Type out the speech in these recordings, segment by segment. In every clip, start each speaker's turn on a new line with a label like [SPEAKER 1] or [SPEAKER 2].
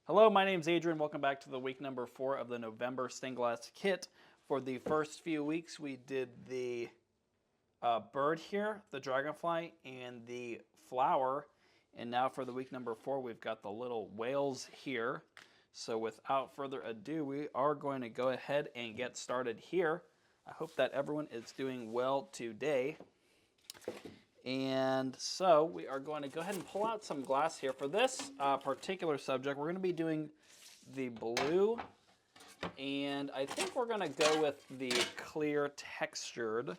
[SPEAKER 1] Hello, my name's Adrian. Welcome back to the week number 4 of the November stained glass kit. For the first few weeks, we did the bird here, the dragonfly, and the flower. And now for the week number 4, we've got the little whales here. So without further ado, we are going to go ahead and get started here. I hope that everyone is doing well today. And so we are going to go ahead and pull out some glass here. For this particular subject, we're going to be doing the blue. And I think we're going to go with the clear textured.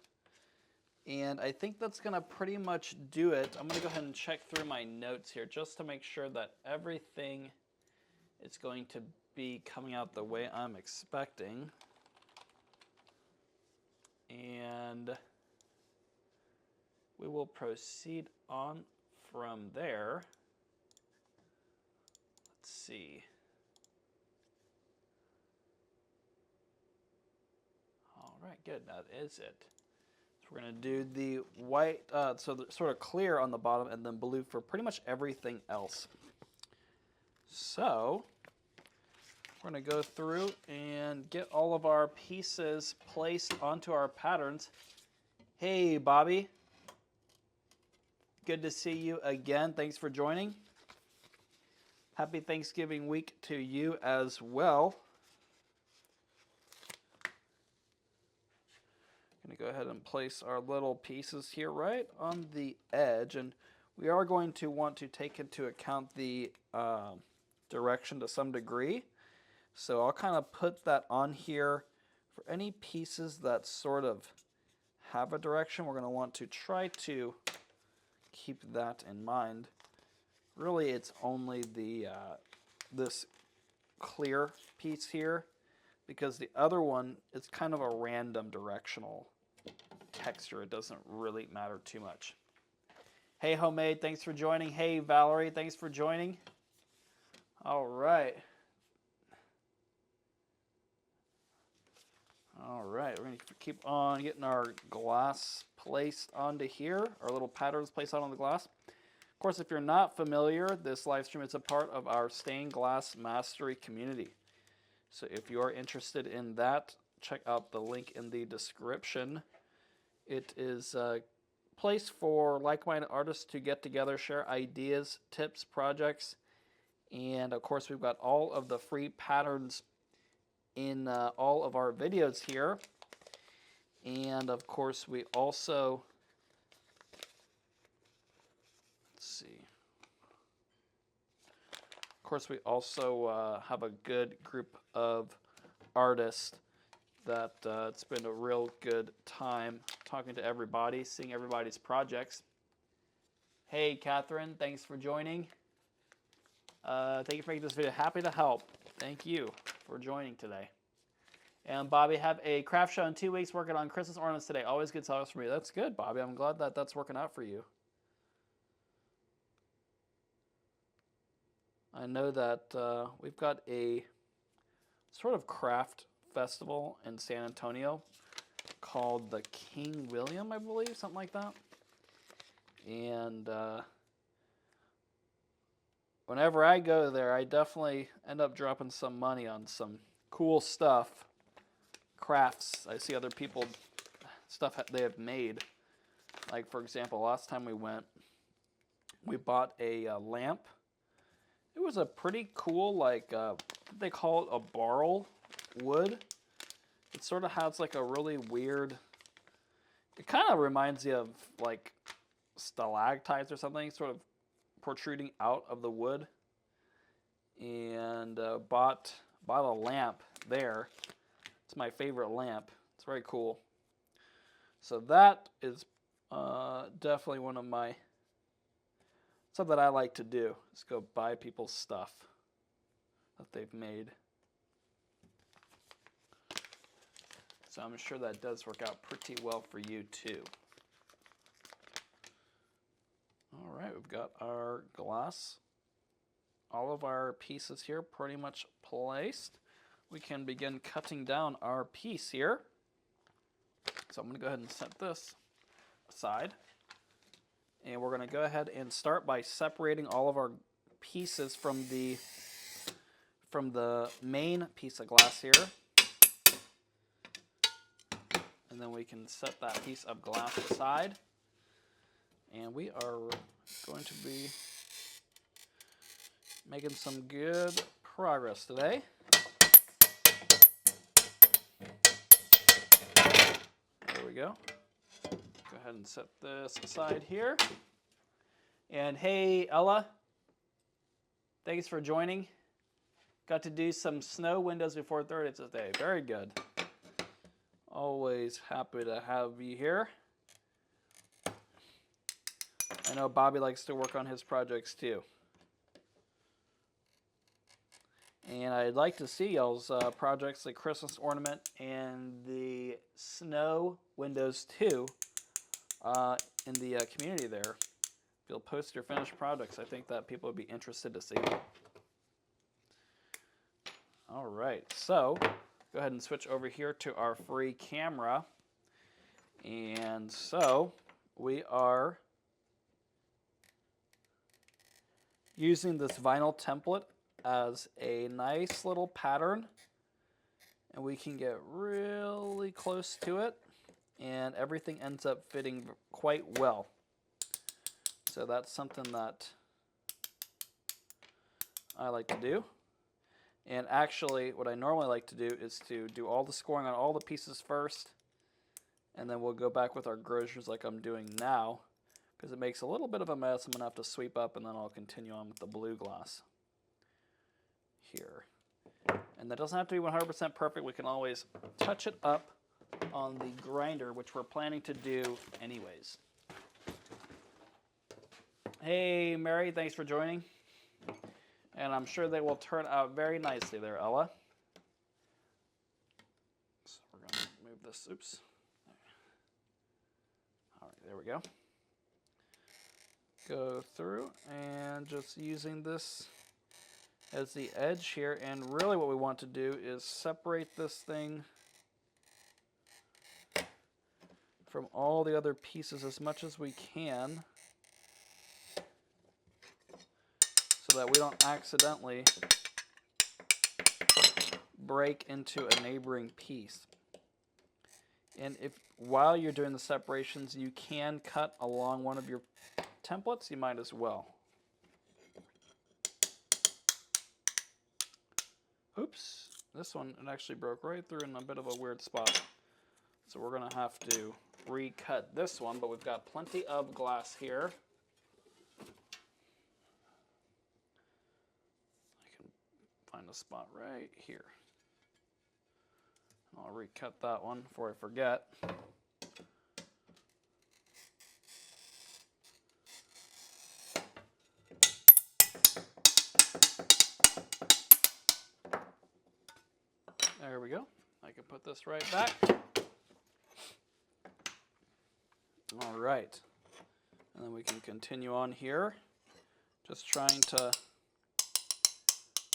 [SPEAKER 1] And I think that's going to pretty much do it. I'm going to go ahead and check through my notes here just to make sure that everything is going to be coming out the way I'm expecting. And we will proceed on from there. Let's see. All right, good. That is it. So we're going to do the white, so the sort of clear on the bottom, and then blue for pretty much everything else. So we're going to go through and get all of our pieces placed onto our patterns. Hey, Bobby. Good to see you again. Thanks for joining. Happy Thanksgiving week to you as well. I'm going to go ahead and place our little pieces here right on the edge, and we are going to want to take into account the direction to some degree. So I'll kind of put that on here. For any pieces that sort of have a direction, we're going to want to try to keep that in mind. Really, it's only the this clear piece here, because the other one is kind of a random directional texture. It doesn't really matter too much. Hey, Homemade, thanks for joining. Hey, Valerie, thanks for joining. All right. All right, we're going to keep on getting our glass placed onto here, our little patterns placed on the glass. Of course, if you're not familiar, this live stream is a part of our Stained Glass Mastery community. So if you are interested in that, check out the link in the description. It is a place for like-minded artists to get together, share ideas, tips, projects, and of course, we've got all of the free patterns in all of our videos here. And of course, we also, let's see. Of course, we also have a good group of artists that it's been a real good time talking to everybody, seeing everybody's projects. Hey, Catherine, thanks for joining. Thank you for making this video. Happy to help. Thank you for joining today. And Bobby, have a craft show in 2 weeks, working on Christmas ornaments today. Always good sellers for me. That's good, Bobby. I'm glad that that's working out for you. I know that we've got a sort of craft festival in San Antonio called the King William, I believe, something like that. And whenever I go there, I definitely end up dropping some money on some cool stuff, crafts. I see other people, stuff they have made. Like, for example, last time we went, we bought a lamp. It was a pretty cool, like, they call it a barrel wood. It sort of has like a really weird, it kind of reminds you of like stalactites or something, sort of protruding out of the wood. And bought a lamp there. It's my favorite lamp. It's very cool. So that is definitely one of my, something that I like to do, is go buy people's stuff that they've made. So I'm sure that does work out pretty well for you too. All right, we've got our glass, all of our pieces here pretty much placed. We can begin cutting down our piece here. So I'm going to go ahead and set this aside. And we're going to go ahead and start by separating all of our pieces from the from the main piece of glass here. And then we can set that piece of glass aside. And we are going to be making some good progress today. There we go. Go ahead and set this aside here. And hey, Ella, thanks for joining. Got to do some snow windows before 30 today. Very good. Always happy to have you here. I know Bobby likes to work on his projects too. And I'd like to see y'all's projects, the Christmas ornament and the snow windows too, in the community there. If you'll post your finished projects, I think that people would be interested to see them. All right, so go ahead and switch over here to our free camera. And so we are using this vinyl template as a nice little pattern, and we can get really close to it and everything ends up fitting quite well. So that's something that I like to do. And actually what I normally like to do is to do all the scoring on all the pieces first, and then we'll go back with our groceries like I'm doing now, because it makes a little bit of a mess. I'm going to have to sweep up, and then I'll continue on with the blue glass here. And that doesn't have to be 100% perfect. We can always touch it up on the grinder, which we're planning to do anyways. Hey, Mary, thanks for joining. And I'm sure they will turn out very nicely there, Ella. So we're going to move this, oops. All right, there we go. Go through and just using this as the edge here, and really what we want to do is separate this thing from all the other pieces as much as we can, so that we don't accidentally break into a neighboring piece. And if while you're doing the separations you can cut along one of your templates, you might as well. Oops, this one, it actually broke right through in a bit of a weird spot. So we're gonna have to recut this one, but we've got plenty of glass here. I can find a spot right here. I'll recut that one before I forget. There we go. I can put this right back. All right. And then we can continue on here. Just trying to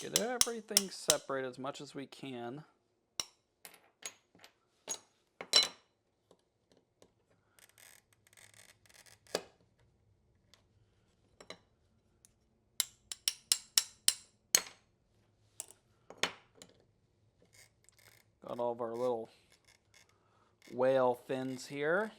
[SPEAKER 1] get everything separated as much as we can. Got all of our little whale fins here.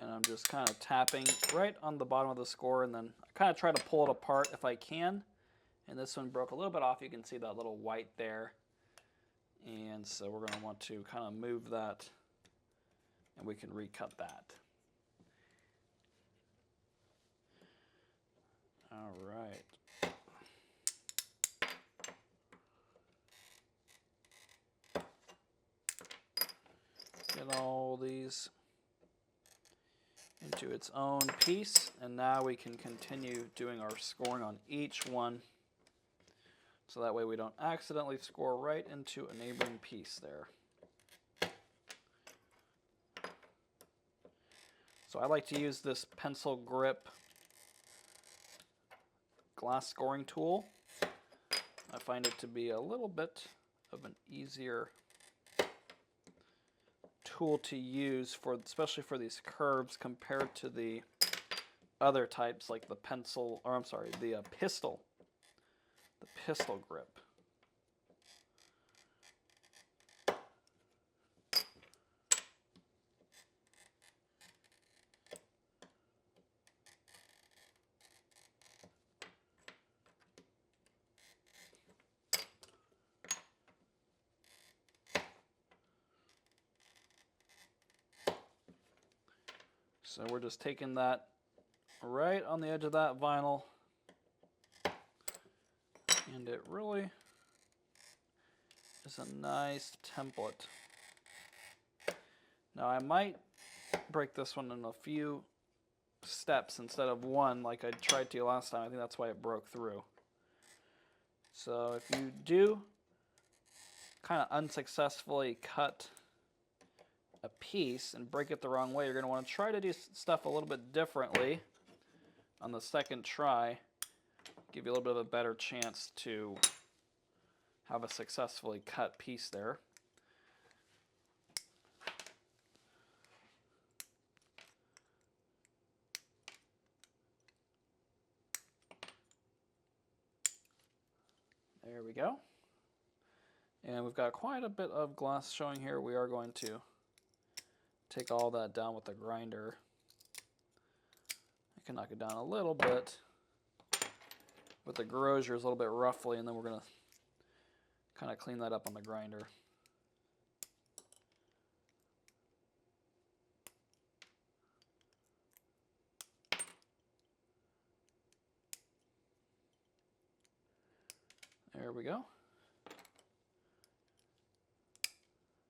[SPEAKER 1] And I'm just kind of tapping right on the bottom of the score, and then I kind of try to pull it apart if I can. And this one broke a little bit off. You can see that little white there. And so we're going to want to kind of move that, and we can recut that. All right. Get all these into its own piece, and now we can continue doing our scoring on each one, so that way we don't accidentally score right into a neighboring piece there. So I like to use this pencil grip glass scoring tool. I find it to be a little bit of an easier tool to use for, especially for these curves, compared to the other types like the pencil, or I'm sorry, the pistol grip. So we're just taking that right on the edge of that vinyl, and it really is a nice template. Now I might break this one in a few steps instead of one like I tried to last time. I think that's why it broke through. So if you do kind of unsuccessfully cut a piece and break it the wrong way, you're going to want to try to do stuff a little bit differently on the second try. Give you a little bit of a better chance to have a successfully cut piece there. There we go. And we've got quite a bit of glass showing here. We are going to take all that down with the grinder. I can knock it down a little bit with the Gros Jeurs a little bit roughly, and then we're going to kind of clean that up on the grinder. There we go.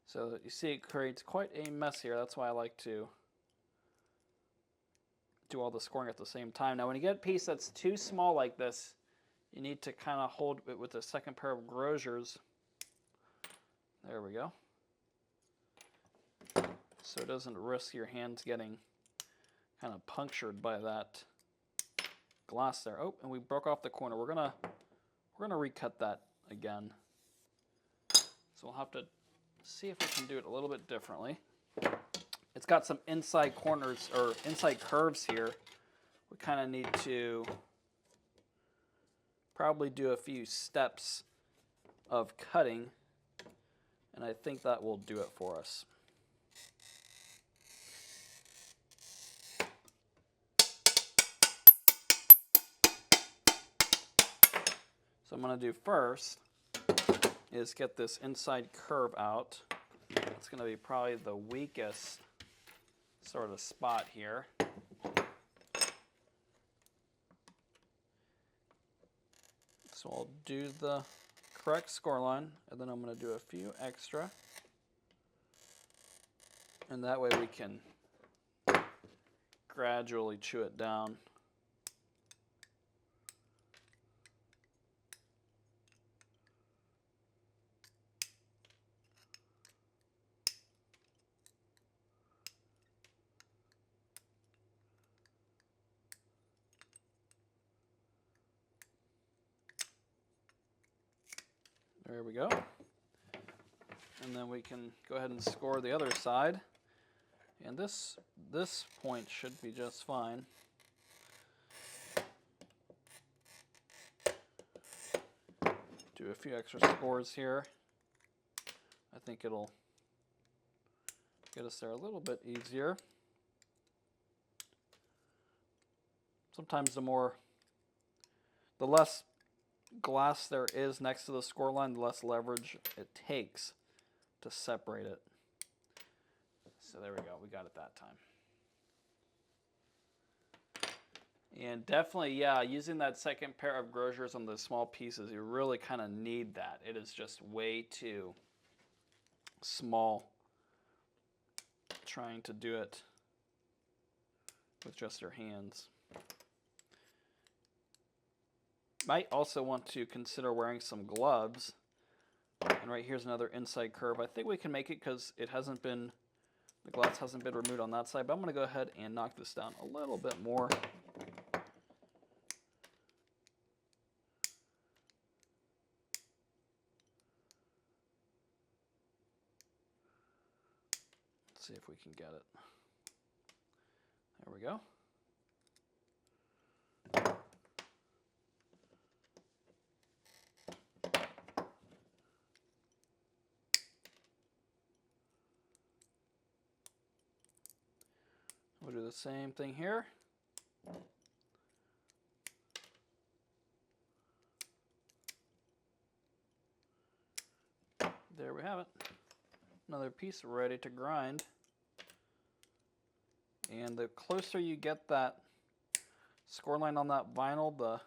[SPEAKER 1] So you see it creates quite a mess here. That's why I like to do all the scoring at the same time. Now when you get a piece that's too small like this, you need to kind of hold it with a second pair of Gros Jeurs. There we go. So it doesn't risk your hands getting kind of punctured by that glass there. Oh, and we broke off the corner. We're gonna recut that again. So we'll have to see if we can do it a little bit differently. It's got some inside corners or inside curves here. We kind of need to probably do a few steps of cutting, and I think that will do it for us. So I'm going to do first is get this inside curve out. It's going to be probably the weakest sort of spot here. So I'll do the correct score line, and then I'm going to do a few extra. And that way we can gradually chew it down. There we go. And then we can go ahead and score the other side. And this point should be just fine. Do a few extra scores here. I think it'll get us there a little bit easier. Sometimes the less glass there is next to the score line, the less leverage it takes to separate it. So there we go, we got it that time. And definitely, yeah, using that second pair of Gros Jeurs on the small pieces, you really kind of need that. It is just way too small trying to do it with just your hands. Might also want to consider wearing some gloves. And right here's another inside curve. I think we can make it because it hasn't been, the glass hasn't been removed on that side, but I'm going to go ahead and knock this down a little bit more. Let's see if we can get it. There we go. We'll do the same thing here. There we have it. Another piece ready to grind. And the closer you get that score line on that vinyl, the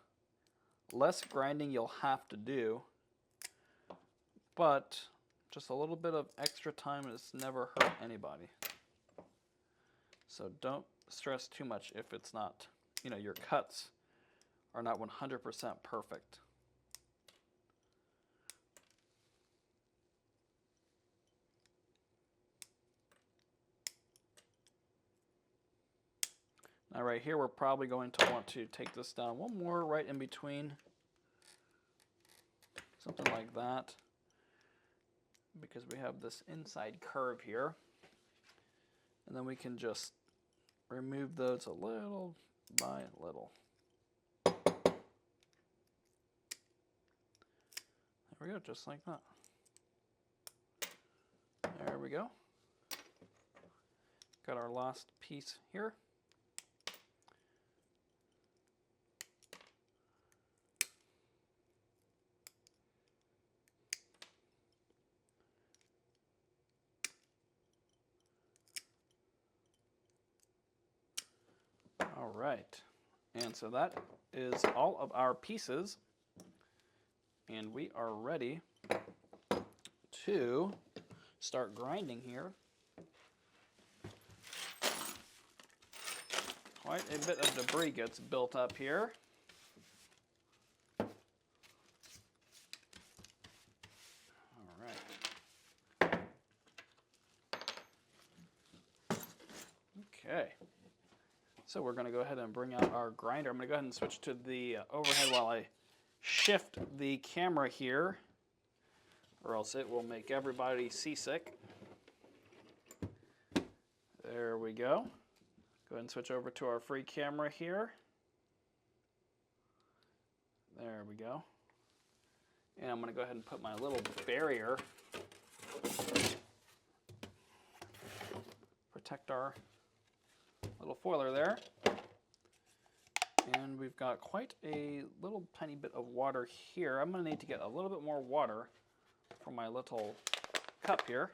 [SPEAKER 1] less grinding you'll have to do. But just a little bit of extra time has never hurt anybody. So don't stress too much if it's not, your cuts are not 100% perfect. Now right here, we're probably going to want to take this down one more right in between. Something like that. Because we have this inside curve here. And then we can just remove those a little by little. There we go, just like that. There we go. Got our last piece here. All right, and so that is all of our pieces, and we are ready to start grinding here. Quite a bit of debris gets built up here. All right. Okay. So we're going to go ahead and bring out our grinder. I'm going to go ahead and switch to the overhead while I shift the camera here, or else it will make everybody seasick. There we go. Go ahead and switch over to our free camera here. There we go. And I'm going to go ahead and put my little barrier, protect our little foiler there. And we've got quite a little tiny bit of water here. I'm going to need to get a little bit more water from my little cup here.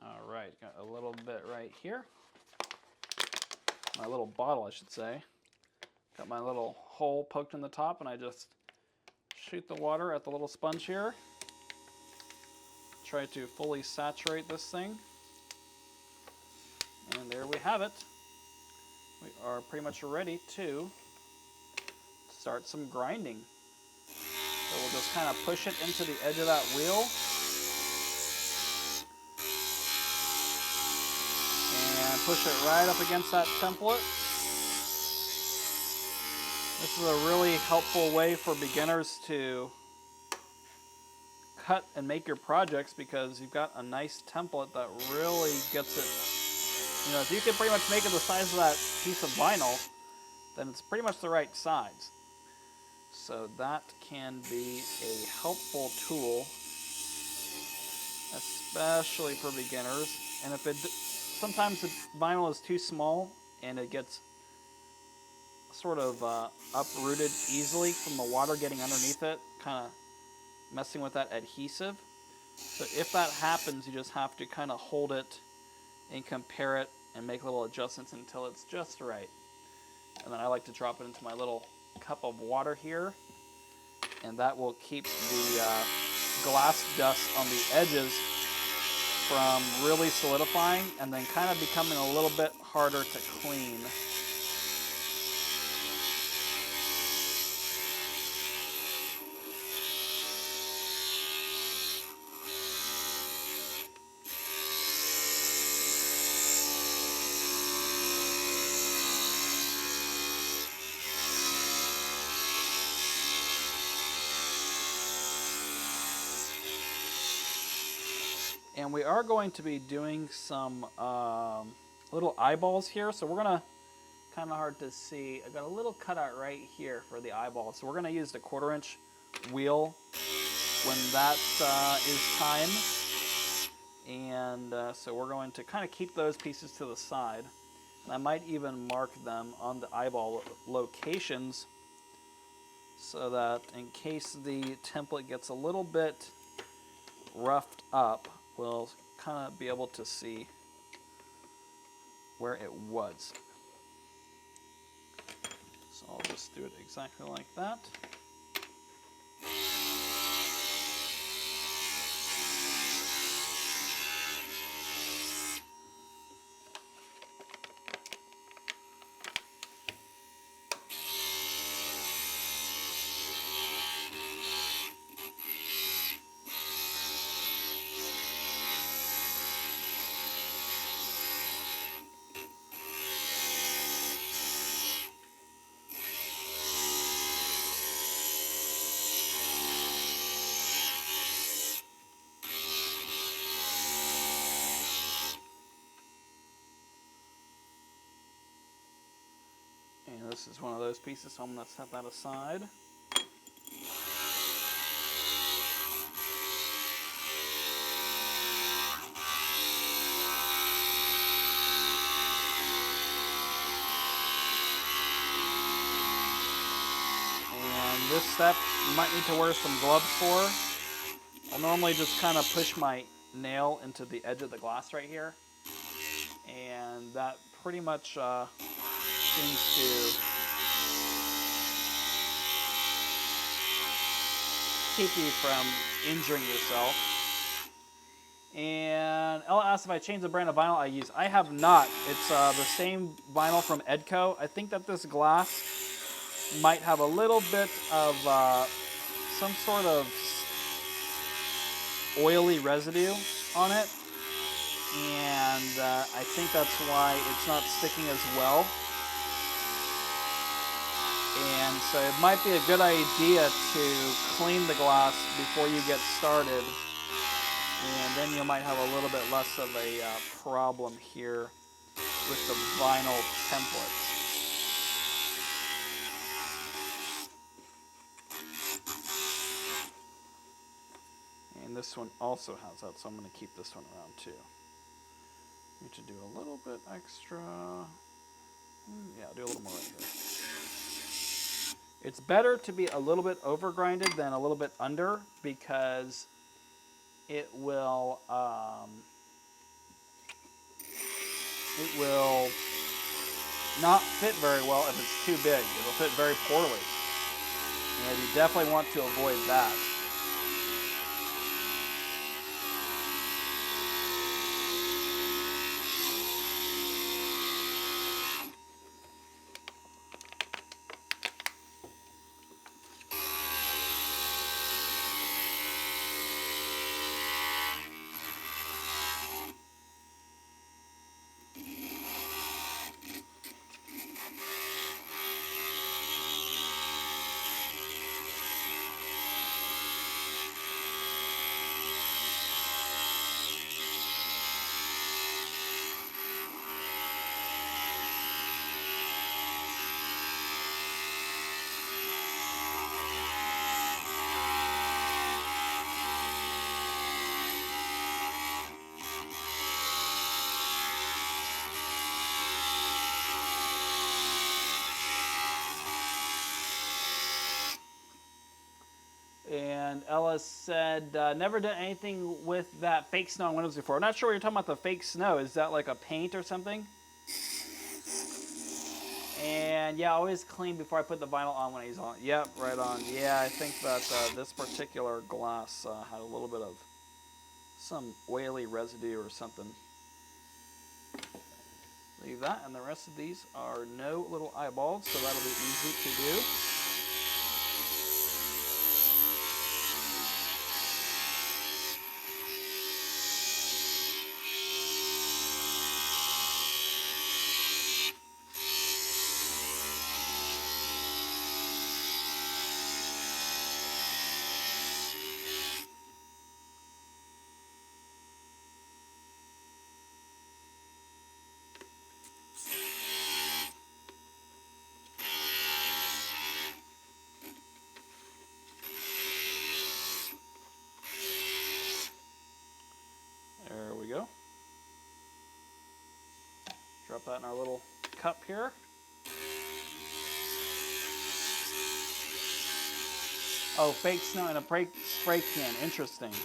[SPEAKER 1] All right, got a little bit right here. My little bottle, I should say. Got my little hole poked in the top, and I just shoot the water at the little sponge here. Try to fully saturate this thing. And there we have it. We are pretty much ready to start some grinding. So we'll just kind of push it into the edge of that wheel. And push it right up against that template. This is a really helpful way for beginners to cut and make your projects, because you've got a nice template that really gets it. If you can pretty much make it the size of that piece of vinyl, then it's pretty much the right size. So that can be a helpful tool, especially for beginners. And if sometimes the vinyl is too small and it gets sort of uprooted easily from the water getting underneath it, kind of messing with that adhesive. So if that happens, you just have to kind of hold it and compare it and make little adjustments until it's just right. And then I like to drop it into my little cup of water here, and that will keep the glass dust on the edges from really solidifying and then kind of becoming a little bit harder to clean. And we are going to be doing some little eyeballs here. So we're going to, kind of hard to see, I've got a little cutout right here for the eyeball. So we're going to use the 1/4 inch wheel when that is time. And so we're going to kind of keep those pieces to the side. And I might even mark them on the eyeball locations so that in case the template gets a little bit roughed up, we'll kind of be able to see where it was. So I'll just do it exactly like that. And this is one of those pieces, so I'm going to set that aside. And this step you might need to wear some gloves for. I'll normally just kind of push my nail into the edge of the glass right here. And that pretty much seems to keep you from injuring yourself. And Ella asked if I changed the brand of vinyl I use. I have not. It's the same vinyl from Edco. I think that this glass might have a little bit of some sort of oily residue on it. And I think that's why it's not sticking as well. And so it might be a good idea to clean the glass before you get started. And then you might have a little bit less of a problem here with the vinyl templates. And this one also has that, so I'm going to keep this one around too. Need to do a little bit extra. Yeah, do a little more right here. It's better to be a little bit over grinded than a little bit under because it will not fit very well if it's too big. It'll fit very poorly. And you definitely want to avoid that. And Ella said, never done anything with that fake snow on windows before. I'm not sure what you're talking about, the fake snow. Is that like a paint or something? And yeah, always clean before I put the vinyl on when he's on. Yep, right on. Yeah, I think that this particular glass had a little bit of some oily residue or something. Leave that, and the rest of these are no little eyeballs, so that'll be easy to do. put that in our little cup here. Oh, fake snow in a spray can. Interesting. Did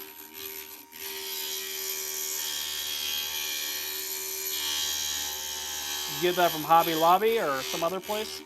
[SPEAKER 1] you get that from Hobby Lobby or some other place?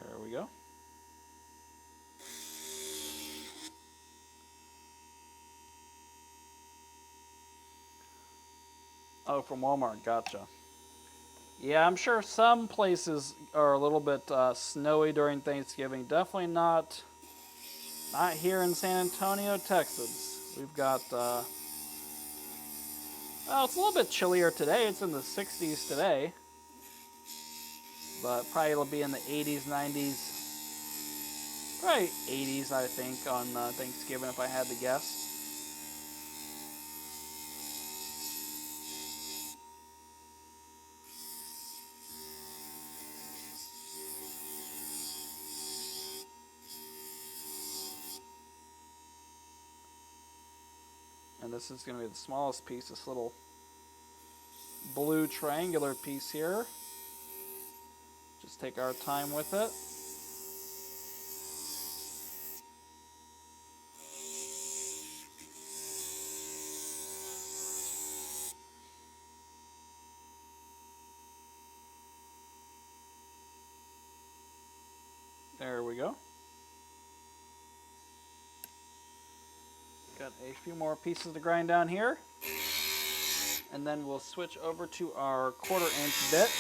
[SPEAKER 1] There we go. Oh, from Walmart. Gotcha. Yeah, I'm sure some places are a little bit snowy during Thanksgiving. Definitely not here in San Antonio, Texas. We've got well, it's a little bit chillier today. It's in the 60s today, but probably it'll be in the 80s, 90s, probably 80s, I think, on Thanksgiving if I had to guess. And this is going to be the smallest piece, this little blue triangular piece here. Just take our time with it. There we go. Got a few more pieces to grind down here. And then we'll switch over to our 1/4 inch bit.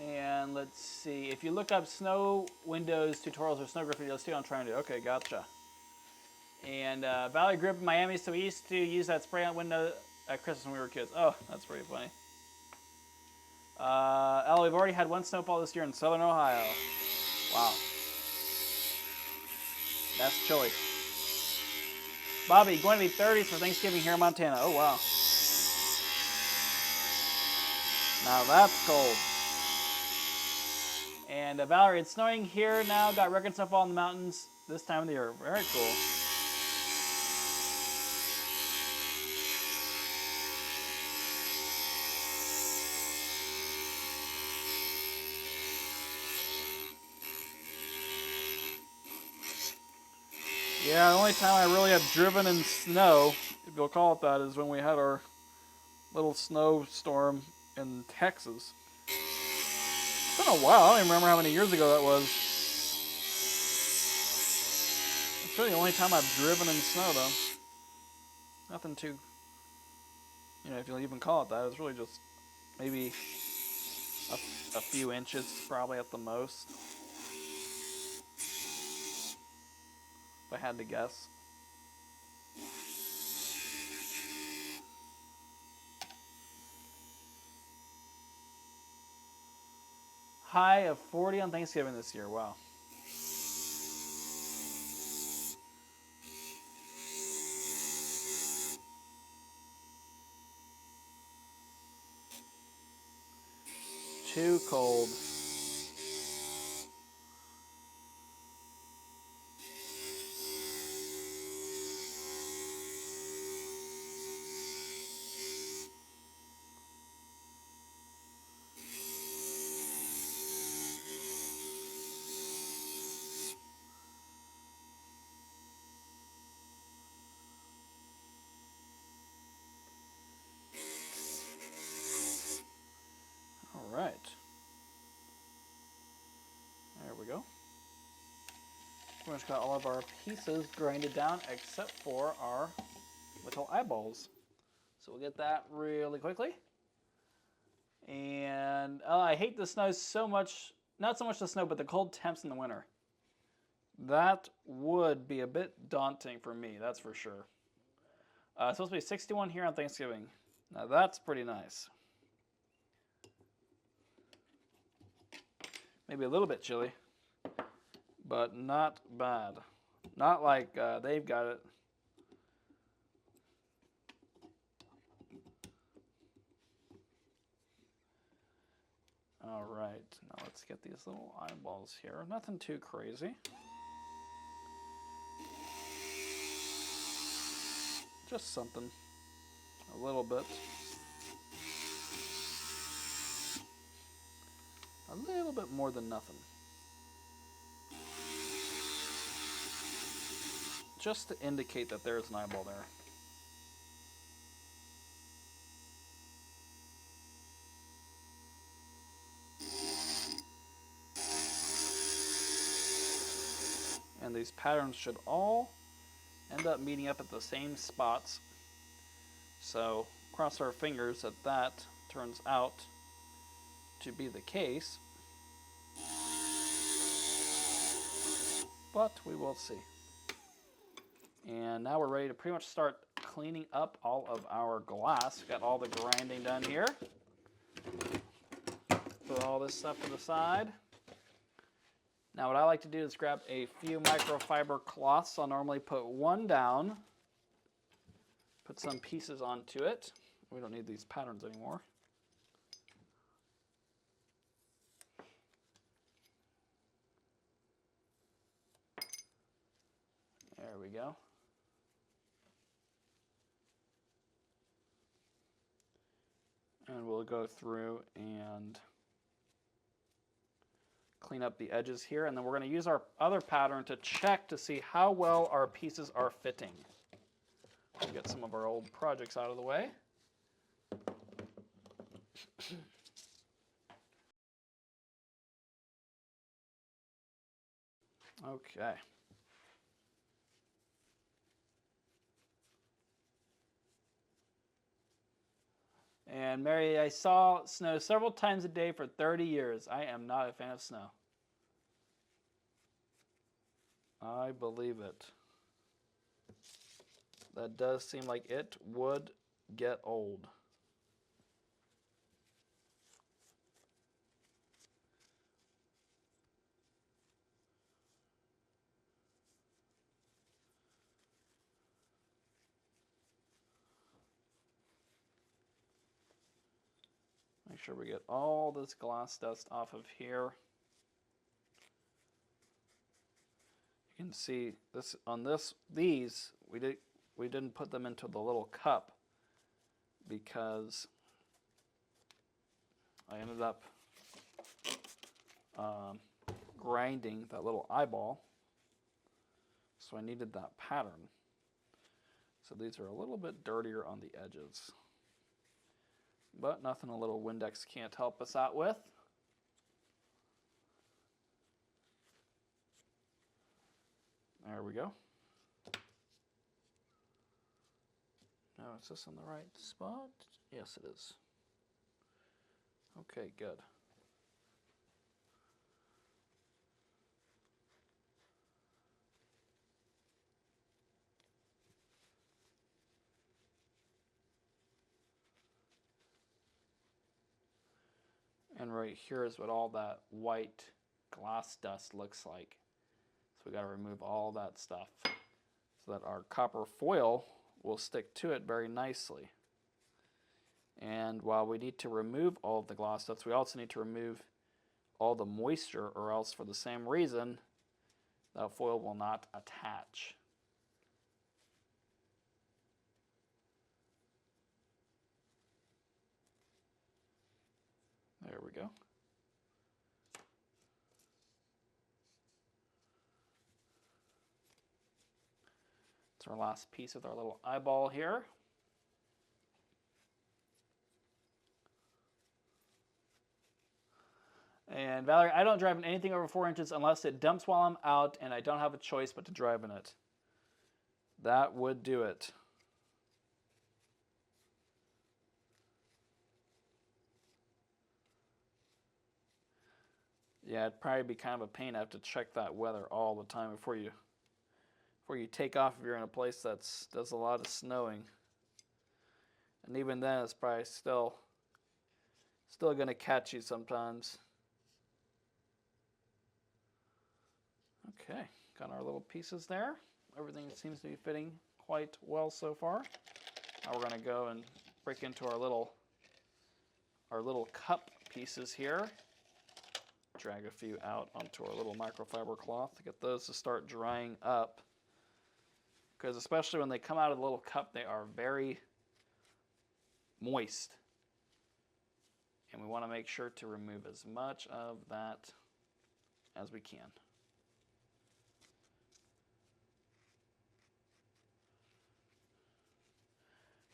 [SPEAKER 1] And let's see, if you look up snow windows tutorials or snow grip videos, see what I'm trying to do. Okay, gotcha. And Valley Grip in Miami, so we used to use that spray on window at Christmas when we were kids. Oh, that's pretty funny. Ella, we've already had one snowfall this year in southern Ohio. Wow. That's chilly. Bobby, going to be 30s for Thanksgiving here in Montana. Oh, wow. Now that's cold. And Valerie, it's snowing here now. Got record snowfall in the mountains this time of the year. Very cool. Yeah, the only time I really have driven in snow, if you'll call it that, is when we had our little snowstorm in Texas. It's been a while. I don't even remember how many years ago that was. It's really the only time I've driven in snow, though. Nothing too, if you'll even call it that. It's really just maybe a few inches, probably at the most. If I had to guess. High of 40 on Thanksgiving this year. Wow. Too cold. much got all of our pieces grinded down except for our little eyeballs. So we'll get that really quickly. And I hate the snow so much. Not so much the snow, but the cold temps in the winter. That would be a bit daunting for me, that's for sure. It's supposed to be 61 here on Thanksgiving. Now that's pretty nice. Maybe a little bit chilly, but not bad. Not like they've got it. All right, now let's get these little eyeballs here. Nothing too crazy. Just something, a little bit. A little bit more than nothing. Just to indicate that there's an eyeball there. And these patterns should all end up meeting up at the same spots. So cross our fingers that that turns out to be the case. But we will see. And now we're ready to pretty much start cleaning up all of our glass. We've got all the grinding done here. Put all this stuff to the side. Now what I like to do is grab a few microfiber cloths. I'll normally put one down, put some pieces onto it. We don't need these patterns anymore. There we go. And we'll go through and clean up the edges here, and then we're going to use our other pattern to check to see how well our pieces are fitting. We'll get some of our old projects out of the way. Okay. And Mary, I saw snow several times a day for 30 years. I am not a fan of snow. I believe it. That does seem like it would get old. Make sure we get all this glass dust off of here. You can see this on these we didn't put them into the little cup because I ended up grinding that little eyeball, so I needed that pattern. So these are a little bit dirtier on the edges, but nothing a little Windex can't help us out with. There we go. Now, is this in the right spot? Yes, it is. Okay, good. And right here is what all that white glass dust looks like. So we got to remove all that stuff so that our copper foil will stick to it very nicely. And while we need to remove all of the gloss dust, we also need to remove all the moisture, or else for the same reason, that foil will not attach. There we go. It's our last piece with our little eyeball here. And Valerie, I don't drive in anything over 4 inches unless it dumps while I'm out and I don't have a choice but to drive in it. That would do it. Yeah, it'd probably be kind of a pain to have to check that weather all the time before you take off if you're in a place that does a lot of snowing. And even then, it's probably still going to catch you sometimes. Okay, got our little pieces there. Everything seems to be fitting quite well so far. Now we're going to go and break into our little cup pieces here. Drag a few out onto our little microfiber cloth to get those to start drying up. Because especially when they come out of the little cup, they are very moist. And we want to make sure to remove as much of that as we can.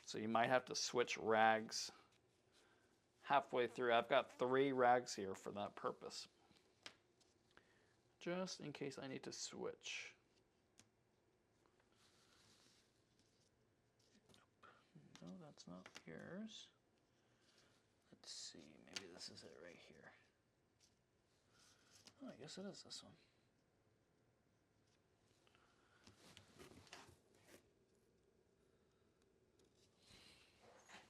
[SPEAKER 1] So you might have to switch rags halfway through. I've got 3 rags here for that purpose, just in case I need to switch. No, that's not yours. Let's see, maybe this is it right here. Oh, I guess it is this one.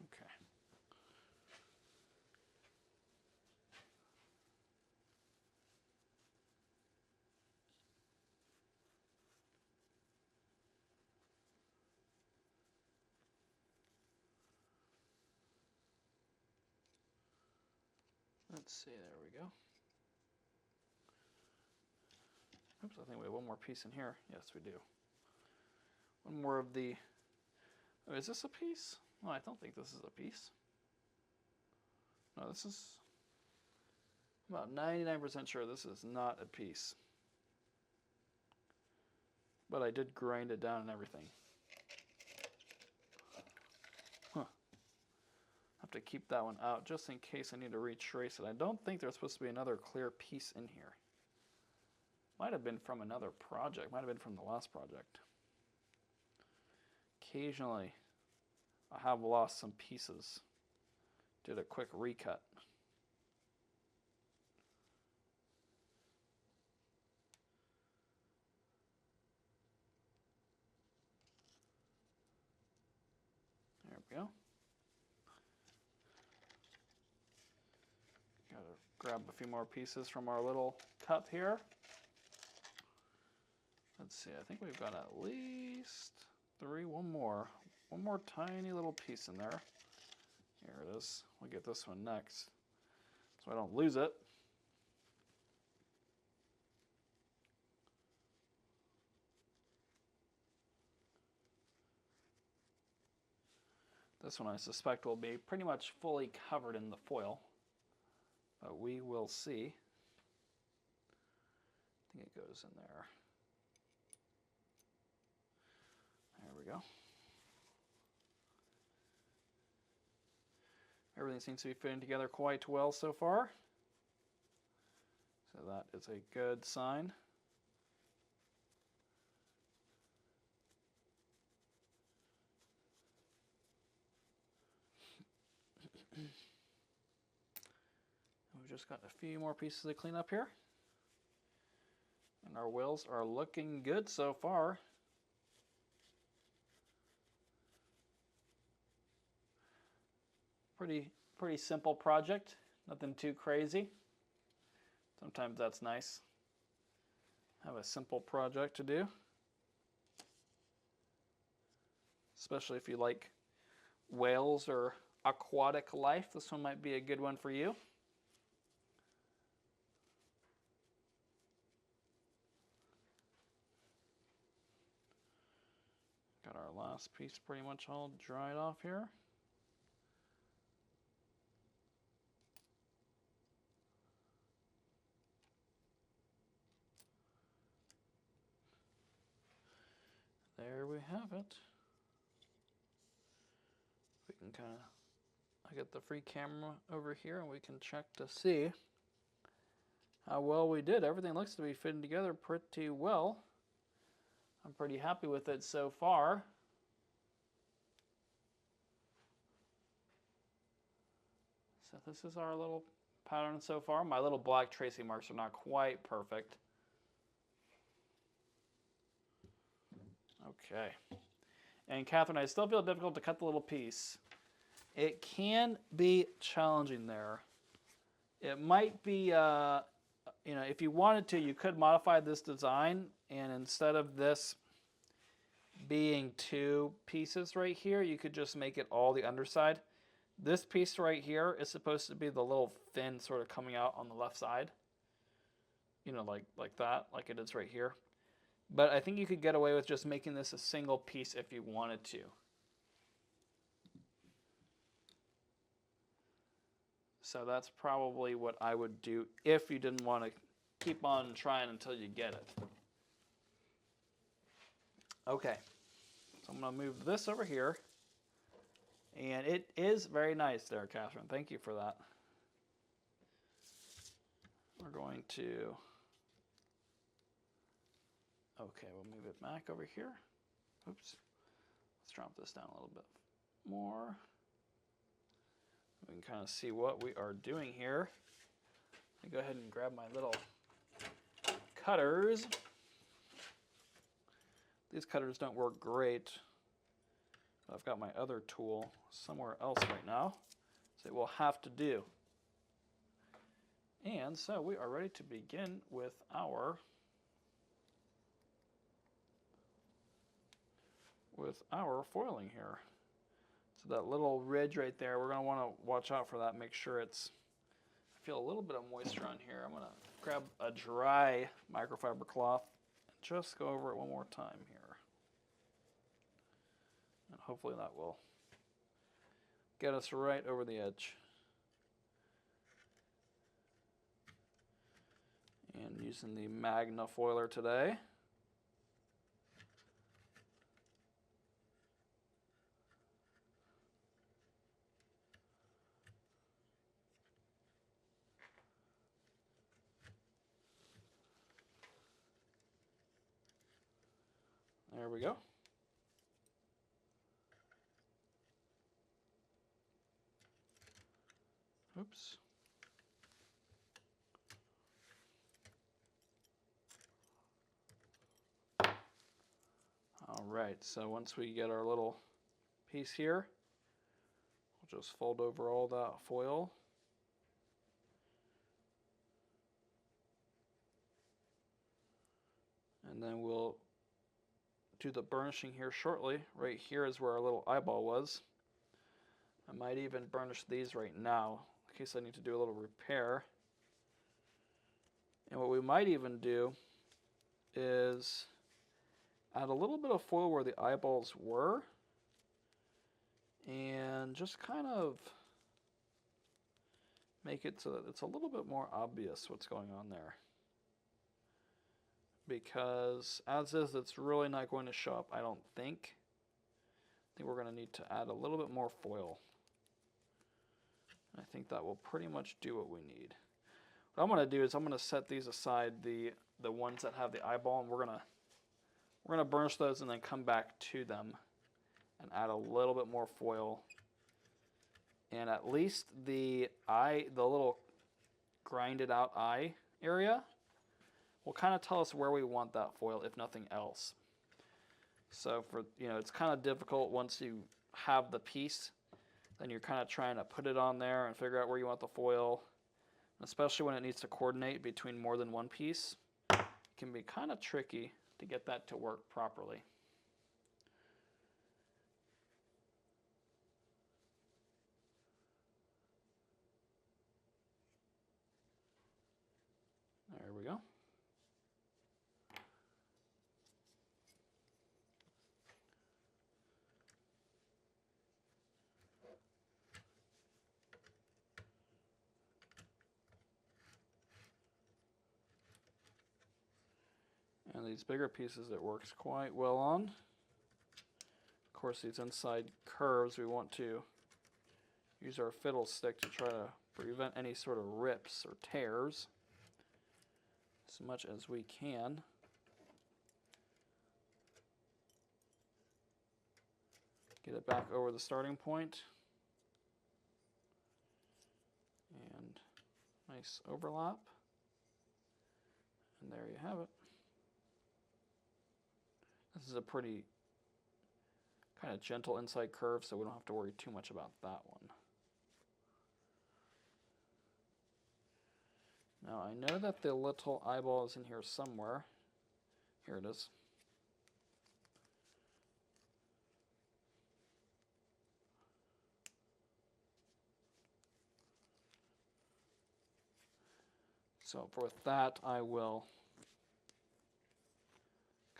[SPEAKER 1] Okay. Let's see, there we go. Oops, I think we have one more piece in here. Yes, we do. One more of the... Oh, is this a piece? No, I don't think this is a piece. No, this is... I'm about 99% sure this is not a piece. But I did grind it down and everything. Huh. Have to keep that one out just in case I need to retrace it. I don't think there's supposed to be another clear piece in here. Might have been from another project. Might have been from the last project. Occasionally, I have lost some pieces. Did a quick recut. There we go. Gotta grab a few more pieces from our little cup here. Let's see, I think we've got at least 3, one more tiny little piece in there. Here it is. We'll get this one next so I don't lose it. This one I suspect will be pretty much fully covered in the foil, but we will see. I think it goes in there. There we go. Everything seems to be fitting together quite well so far. So that is a good sign. We've just got a few more pieces to clean up here. And our wheels are looking good so far. Pretty simple project, nothing too crazy. Sometimes that's nice. Have a simple project to do. Especially if you like whales or aquatic life, this one might be a good one for you. Got our last piece pretty much all dried off here. There we have it. We can I get the free camera over here and we can check to see how well we did. Everything looks to be fitting together pretty well. I'm pretty happy with it so far. So this is our little pattern so far. My little black tracing marks are not quite perfect. Okay. And Catherine, I still feel difficult to cut the little piece. It can be challenging there. It might be, if you wanted to, you could modify this design, and instead of this being two pieces right here, you could just make it all the underside. This piece right here is supposed to be the little fin sort of coming out on the left side. Like that, like it is right here. But I think you could get away with just making this a single piece if you wanted to. So that's probably what I would do if you didn't want to keep on trying until you get it. Okay, so I'm going to move this over here. And it is very nice there, Catherine. Thank you for that. We're going to... Okay, we'll move it back over here. Oops. Let's drop this down a little bit more. We can kind of see what we are doing here. Let me go ahead and grab my little cutters. These cutters don't work great. I've got my other tool somewhere else right now, so it will have to do. And so we are ready to begin with our foiling here. So that little ridge right there, we're going to want to watch out for that, make sure it's, I feel a little bit of moisture on here. I'm going to grab a dry microfiber cloth and just go over it one more time here. And hopefully that will get us right over the edge. And using the Magna foiler today. There we go. Oops. All right, so once we get our little piece here, we'll just fold over all that foil. And then we'll do the burnishing here shortly. Right here is where our little eyeball was. I might even burnish these right now in case I need to do a little repair. And what we might even do is add a little bit of foil where the eyeballs were and just kind of make it so that it's a little bit more obvious what's going on there. Because as is, it's really not going to show up, I don't think. I think we're going to need to add a little bit more foil. I think that will pretty much do what we need. What I'm going to do is I'm going to set these aside, the ones that have the eyeball, and we're going to burnish those and then come back to them and add a little bit more foil. And at least the little grinded out eye area will kind of tell us where we want that foil, if nothing else. So it's kind of difficult once you have the piece, then you're kind of trying to put it on there and figure out where you want the foil, especially when it needs to coordinate between more than one piece. It can be kind of tricky to get that to work properly. There we go. And these bigger pieces it works quite well on. Of course, these inside curves, we want to use our fiddle stick to try to prevent any sort of rips or tears. as much as we can. Get it back over the starting point. And nice overlap. And there you have it. This is a pretty kind of gentle inside curve, so we don't have to worry too much about that one. Now I know that the little eyeball is in here somewhere. Here it is. So for that, I will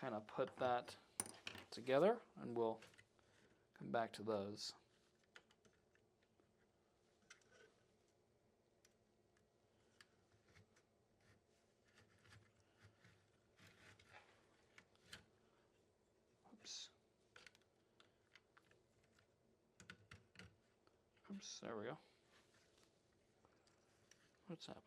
[SPEAKER 1] kind of put that together, and we'll come back to those. Oops. Oops, there we go. What's happened?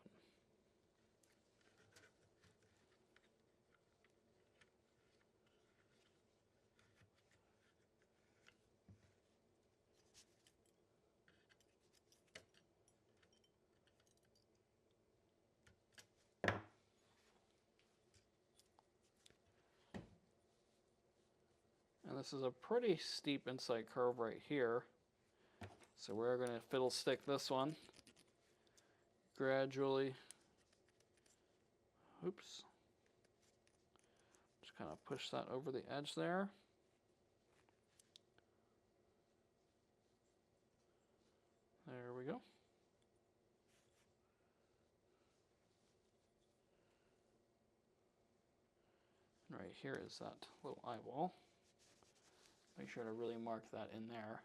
[SPEAKER 1] And this is a pretty steep inside curve right here. So we're going to fiddle stick this one gradually. Oops. Just kind of push that over the edge there. There we go. And right here is that little eyeball. Make sure to really mark that in there.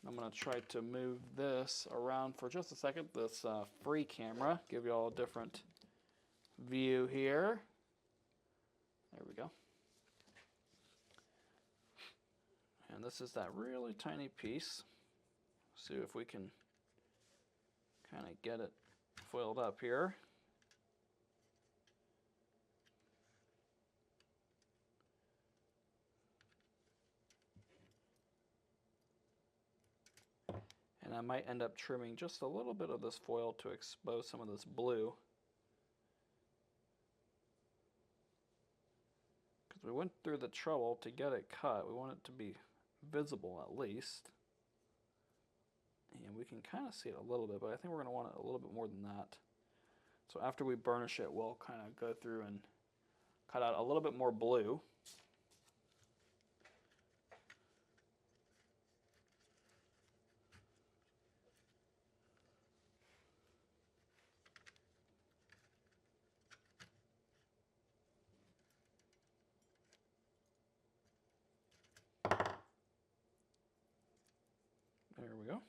[SPEAKER 1] I'm going to try to move this around for just a second, this free camera. Give you all a different view here. There we go. And this is that really tiny piece. See if we can kind of get it foiled up here. And I might end up trimming just a little bit of this foil to expose some of this blue. Because we went through the trouble to get it cut. We want it to be visible at least. And we can kind of see it a little bit, but I think we're going to want it a little bit more than that. So after we burnish it, we'll kind of go through and cut out a little bit more blue. There we go.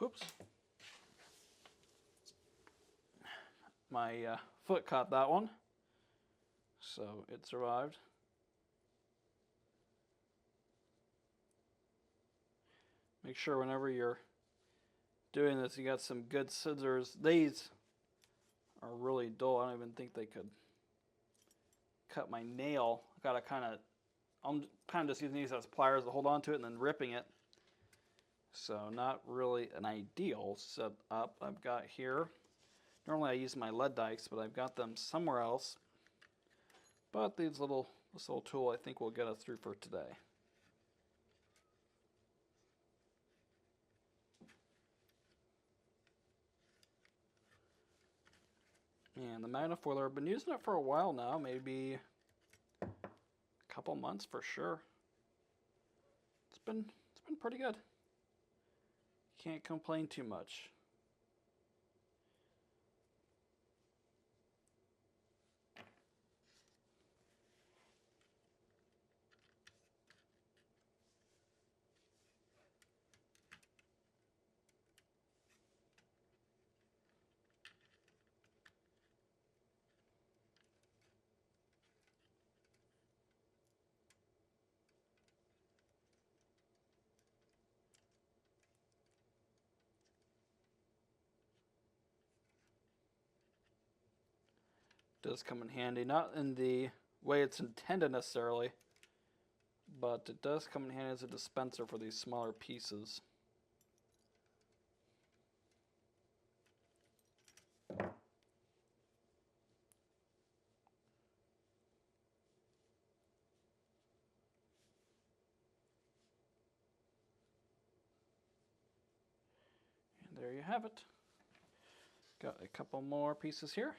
[SPEAKER 1] Oops. My foot caught that one, so it survived. Make sure whenever you're doing this, you got some good scissors. These are really dull. I don't even think they could cut my nail. I'm kind of just using these as pliers to hold on to it and then ripping it. So not really an ideal setup I've got here. Normally I use my lead dikes, but I've got them somewhere else. But this little tool I think will get us through for today. And the Magnafoiler, I've been using it for a while now, maybe a couple months for sure. It's been doing pretty good. Can't complain too much. Does come in handy, not in the way it's intended necessarily, but it does come in handy as a dispenser for these smaller pieces. And there you have it. Got a couple more pieces here.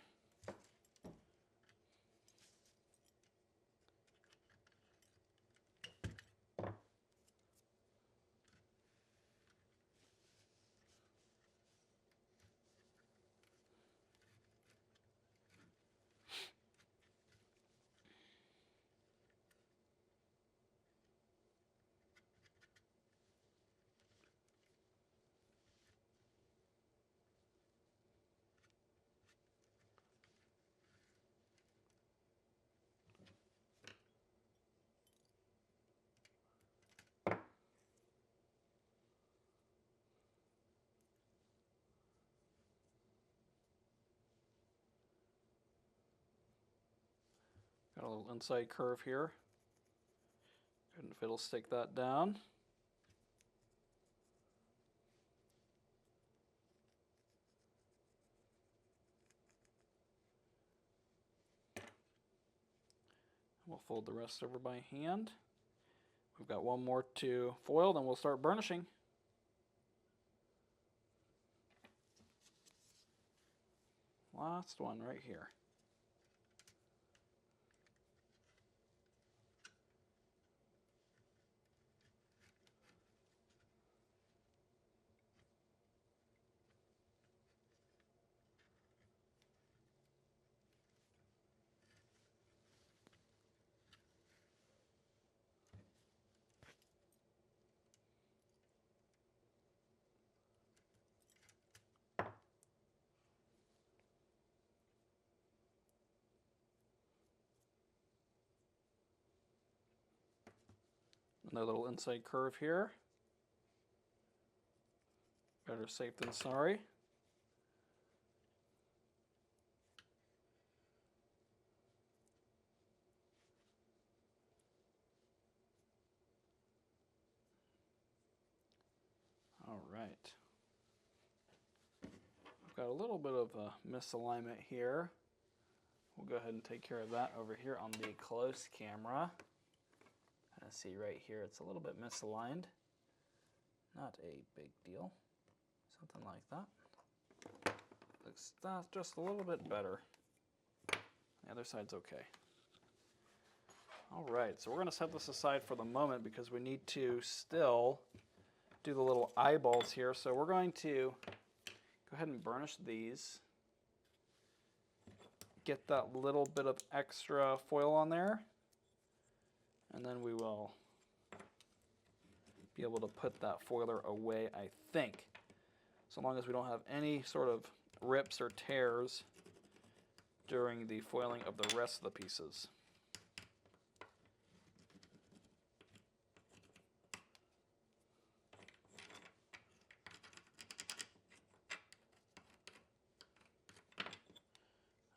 [SPEAKER 1] Got a little inside curve here. Good if it'll stick that down. We'll fold the rest over by hand. We've got one more to foil, then we'll start burnishing. Last one right here. Another little inside curve here. Better safe than sorry. All right. I've got a little bit of a misalignment here. We'll go ahead and take care of that over here on the close camera. See right here, it's a little bit misaligned. Not a big deal. Something like that. Looks just a little bit better. The other side's okay. All right, so we're going to set this aside for the moment because we need to still do the little eyeballs here. So we're going to go ahead and burnish these. Get that little bit of extra foil on there. And then we will be able to put that foiler away, I think. So long as we don't have any sort of rips or tears during the foiling of the rest of the pieces.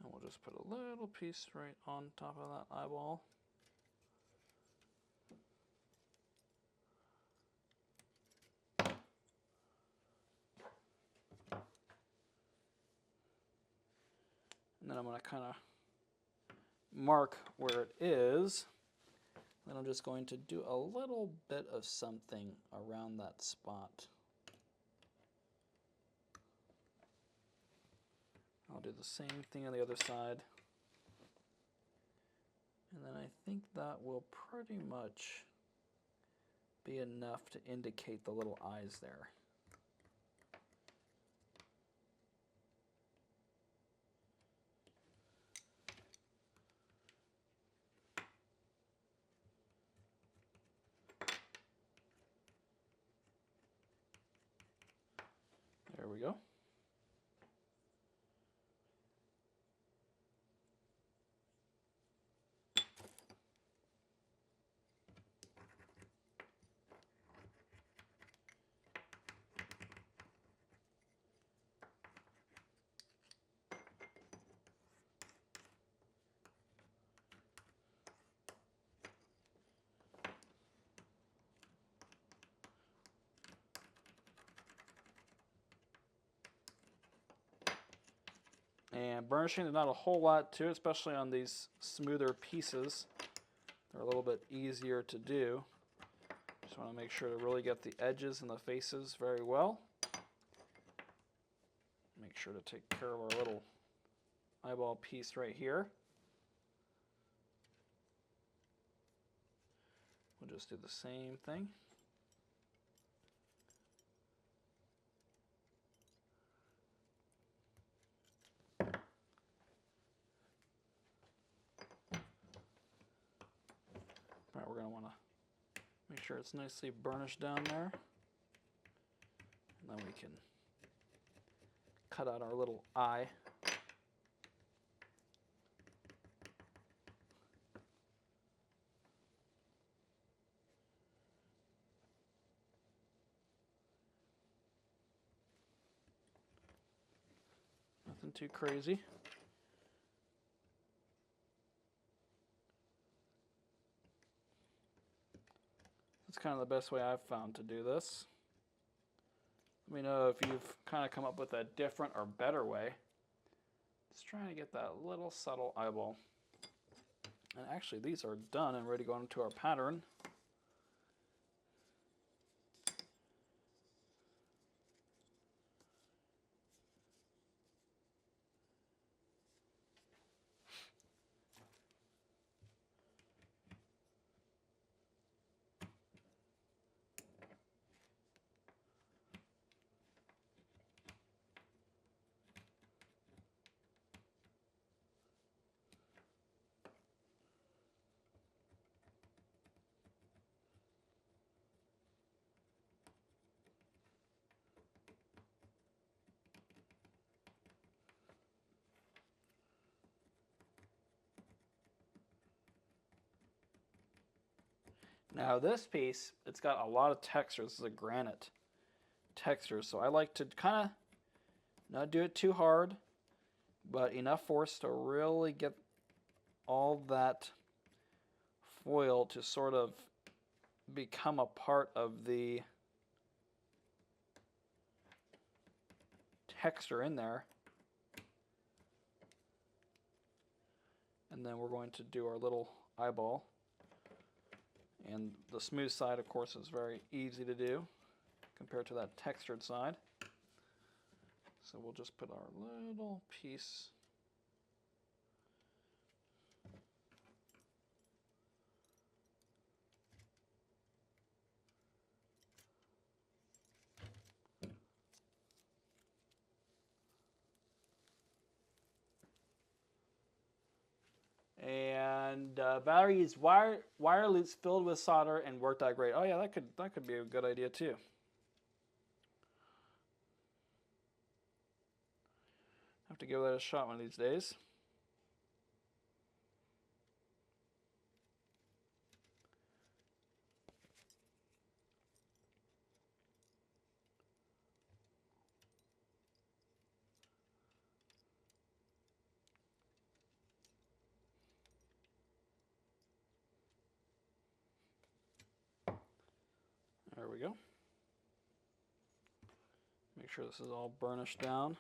[SPEAKER 1] And we'll just put a little piece right on top of that eyeball. And then I'm going to kind of mark where it is. Then I'm just going to do a little bit of something around that spot. I'll do the same thing on the other side. And then I think that will pretty much be enough to indicate the little eyes there. There we go. And burnishing, there's not a whole lot to it, especially on these smoother pieces. They're a little bit easier to do. Just want to make sure to really get the edges and the faces very well. Make sure to take care of our little eyeball piece right here. We'll just do the same thing. All right, we're going to want to make sure it's nicely burnished down there. And then we can cut out our little eye. Nothing too crazy. That's kind of the best way I've found to do this. Let me know if you've kind of come up with a different or better way. Just trying to get that little subtle eyeball. And actually these are done and ready to go into our pattern. Now this piece, it's got a lot of texture. This is a granite texture, so I like to kind of not do it too hard, but enough force to really get all that foil to sort of become a part of the texture in there. And then we're going to do our little eyeball. And the smooth side, of course, is very easy to do compared to that textured side. So we'll just put our little piece . And Valerie used wire loops filled with solder and worked out great. Oh yeah, that could be a good idea too. Have to give that a shot one of these days. There we go. Make sure this is all burnished down.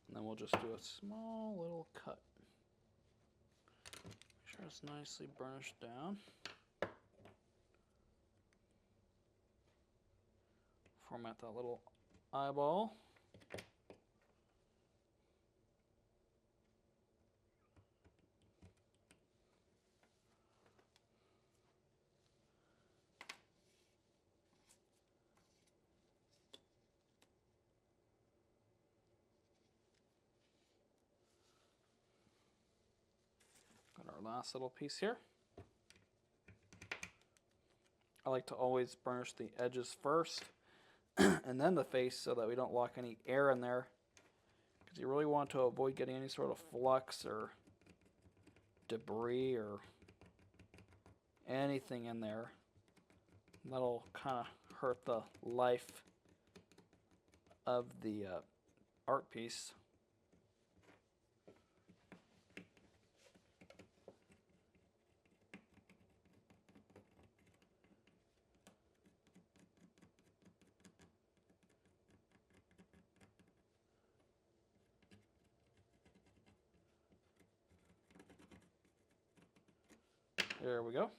[SPEAKER 1] And then we'll just do a small little cut. Make sure it's nicely burnished down. Format that little eyeball. last little piece here. I like to always burnish the edges first and then the face so that we don't lock any air in there, because you really want to avoid getting any sort of flux or debris or anything in there. That'll kind of hurt the life of the art piece. There we go.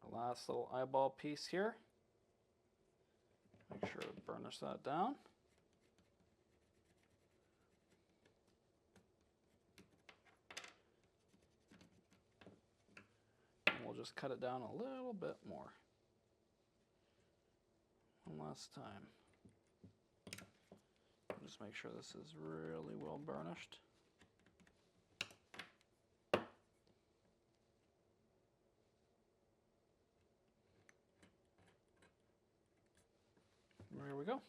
[SPEAKER 1] Our last little eyeball piece here. Make sure to burnish that down. We'll just cut it down a little bit more. One last time. Just make sure this is really well burnished. There we go.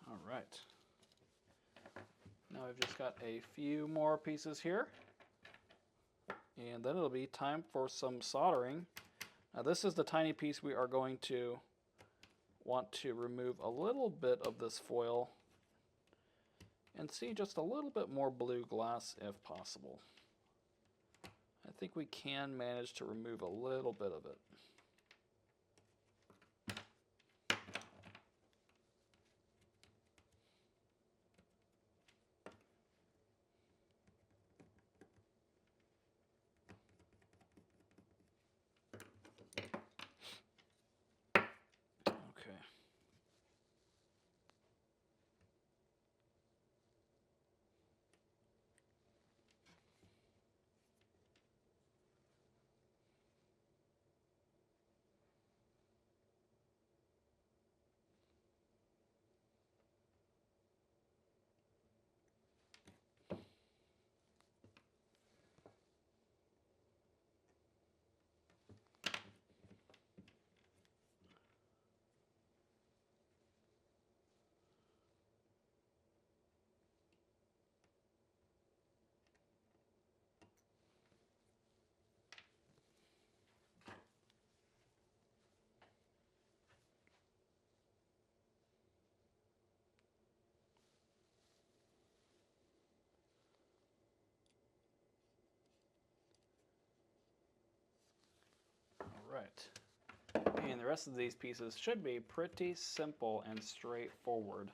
[SPEAKER 1] All right. Now I've just got a few more pieces here, and then it'll be time for some soldering. Now this is the tiny piece we are going to want to remove a little bit of this foil and see just a little bit more blue glass if possible. I think we can manage to remove a little bit of it. Okay. Right. And the rest of these pieces should be pretty simple and straightforward.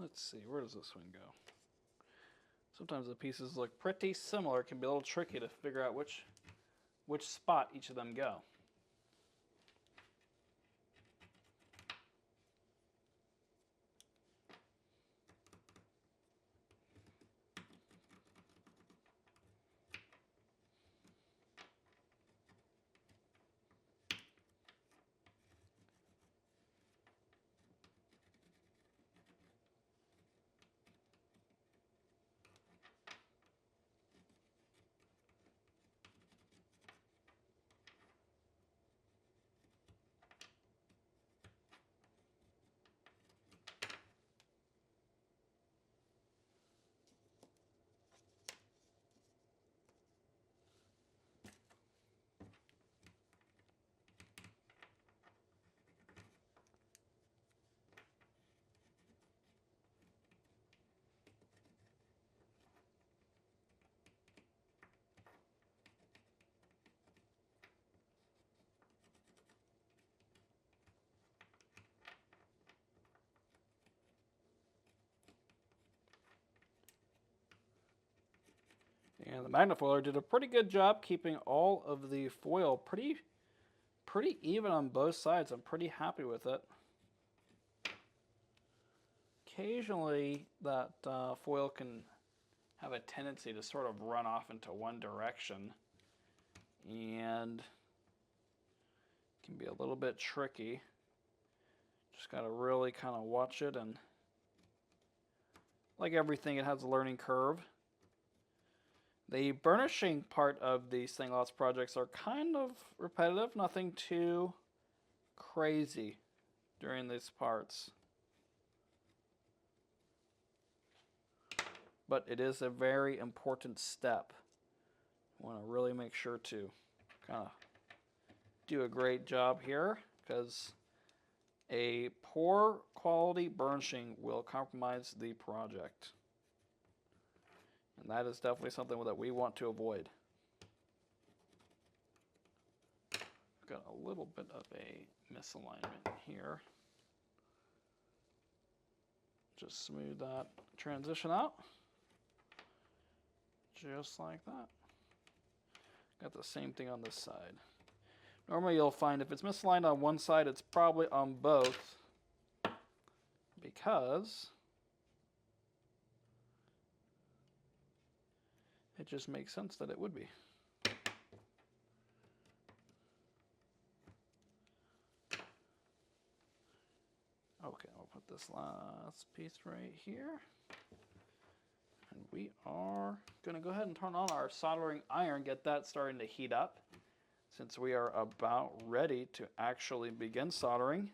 [SPEAKER 1] Let's see, where does this one go? Sometimes the pieces look pretty similar. It can be a little tricky to figure out which spot each of them go. And the magnifoiler did a pretty good job keeping all of the foil pretty even on both sides. I'm pretty happy with it. Occasionally, that foil can have a tendency to sort of run off into one direction, and can be a little bit tricky. Just got to really kind of watch it, and like everything, it has a learning curve. The burnishing part of these Stainloss projects are kind of repetitive, nothing too crazy during these parts. But it is a very important step. You want to really make sure to kind of do a great job here, because a poor quality burnishing will compromise the project. And that is definitely something that we want to avoid. Got a little bit of a misalignment here. Just smooth that transition out. Just like that. Got the same thing on this side. Normally you'll find if it's misaligned on one side, it's probably on both, because it just makes sense that it would be. Okay, I'll put this last piece right here. And we are going to go ahead and turn on our soldering iron, get that starting to heat up, since we are about ready to actually begin soldering.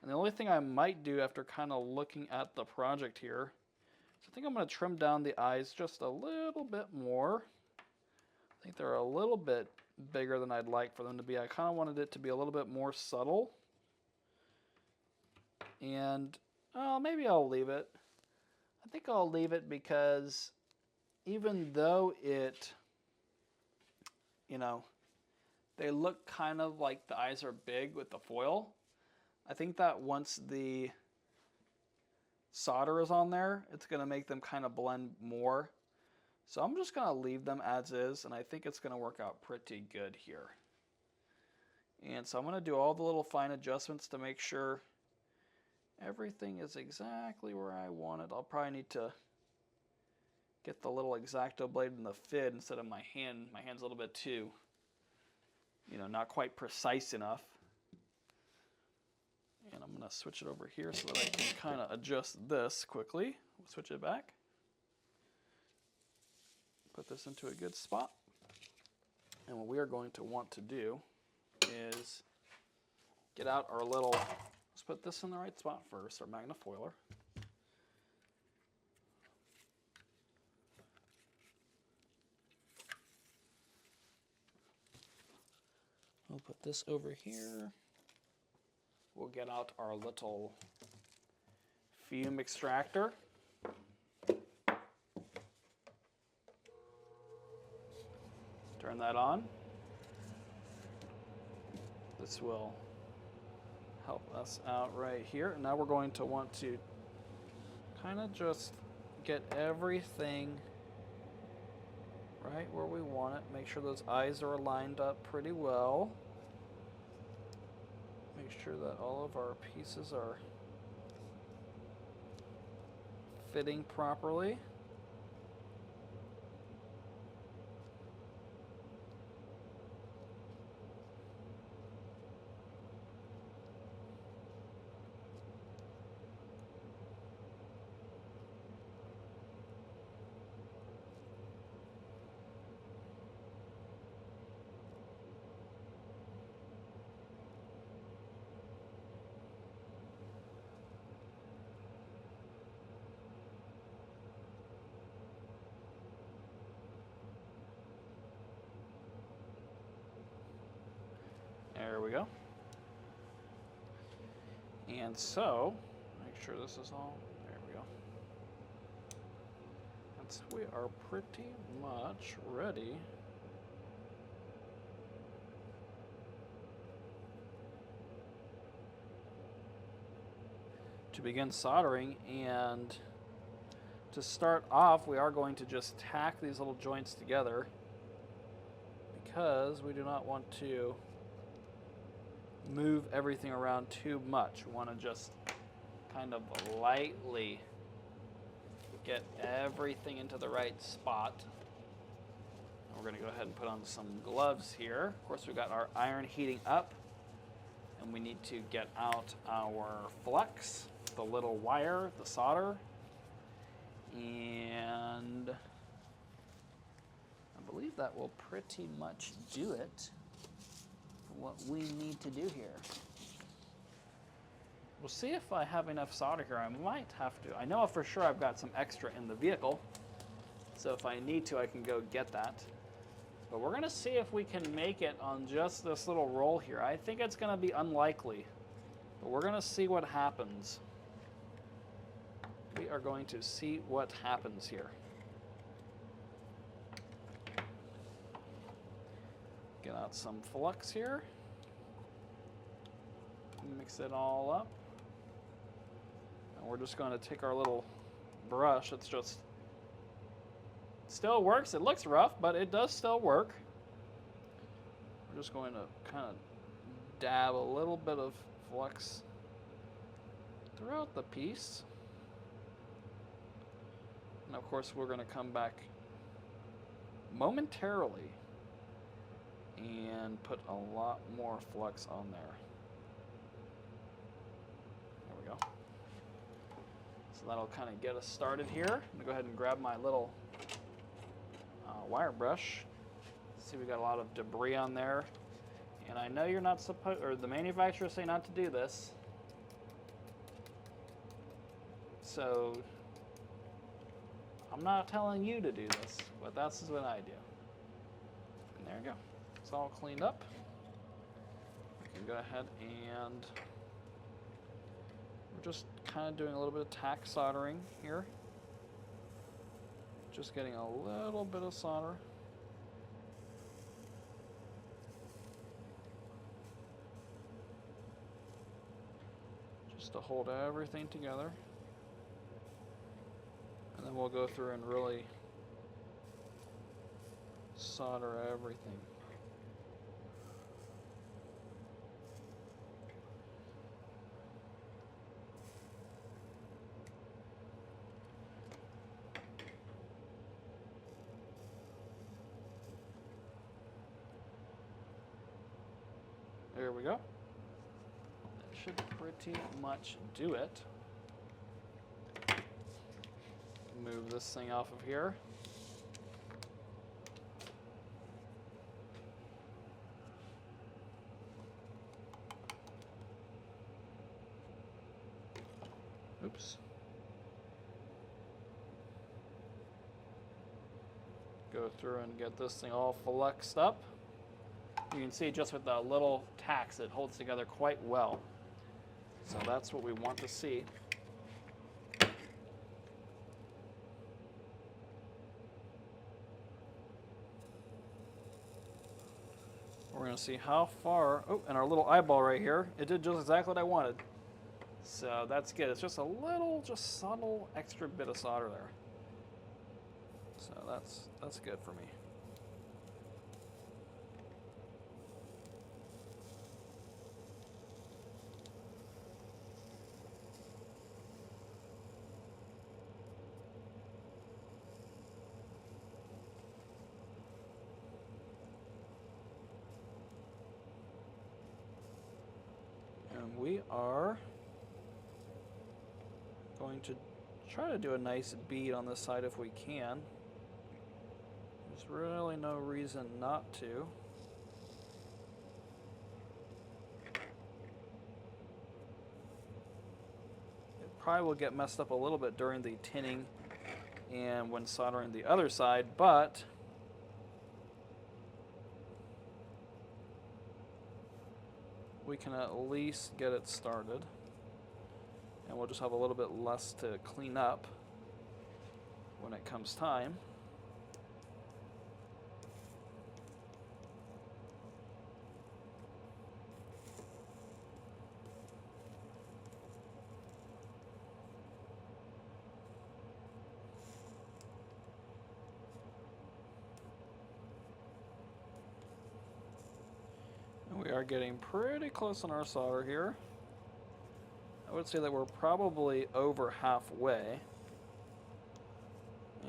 [SPEAKER 1] And the only thing I might do after kind of looking at the project here, is I think I'm going to trim down the eyes just a little bit more. I think they're a little bit bigger than I'd like for them to be. I kind of wanted it to be a little bit more subtle. And maybe I'll leave it. I think I'll leave it because even though it, you know, they look kind of like the eyes are big with the foil, I think that once the solder is on there, it's going to make them kind of blend more. So I'm just going to leave them as is, and I think it's going to work out pretty good here. And so I'm going to do all the little fine adjustments to make sure everything is exactly where I want it. I'll probably need to get the little X-Acto blade in the fid instead of my hand. My hand's a little bit too, not quite precise enough. And I'm going to switch it over here so that I can kind of adjust this quickly. We'll switch it back. Put this into a good spot. And what we are going to want to do is get out our little, let's put this in the right spot first, our magnifoiler. We'll put this over here. We'll get out our little fume extractor. Turn that on. This will help us out right here. Now we're going to want to kind of just get everything right where we want it. Make sure those eyes are lined up pretty well. Make sure that all of our pieces are fitting properly. There we go. And so, make sure this is all, there we go. And so we are pretty much ready to begin soldering. And to start off, we are going to just tack these little joints together because we do not want to move everything around too much. We want to just kind of lightly get everything into the right spot. And we're going to go ahead and put on some gloves here. Of course, we've got our iron heating up, and we need to get out our flux, the little wire, the solder, and I believe that will pretty much do it for what we need to do here. We'll see if I have enough solder here. I might have to. I know for sure I've got some extra in the vehicle, so if I need to, I can go get that. But we're going to see if we can make it on just this little roll here. I think it's going to be unlikely, but we're going to see what happens. We are going to see what happens here. Get out some flux here. Mix it all up. And we're just going to take our little brush. It's just still works. It looks rough, but it does still work. We're just going to kind of dab a little bit of flux throughout the piece. And of course, we're going to come back momentarily and put a lot more flux on there. There we go. So that'll kind of get us started here. I'm going to go ahead and grab my little wire brush. See, we got a lot of debris on there. And I know you're not supposed, or the manufacturers say not to do this. So I'm not telling you to do this, but that's what I do. And there you go. It's all cleaned up. We can go ahead and we're just kind of doing a little bit of tack soldering here. Just getting a little bit of solder. Just to hold everything together. And then we'll go through and really solder everything. There we go. That should pretty much do it. Move this thing off of here. Oops. Go through and get this thing all fluxed up. You can see just with the little tacks, it holds together quite well. So that's what we want to see. We're going to see how far, oh, and our little eyeball right here, it did just exactly what I wanted. So that's good. It's just a little, just subtle extra bit of solder there. So that's good for me. And we are going to try to do a nice bead on this side if we can. There's really no reason not to. It probably will get messed up a little bit during the tinning and when soldering the other side, but we can at least get it started. And we'll just have a little bit less to clean up when it comes time. getting pretty close on our solder here. I would say that we're probably over halfway.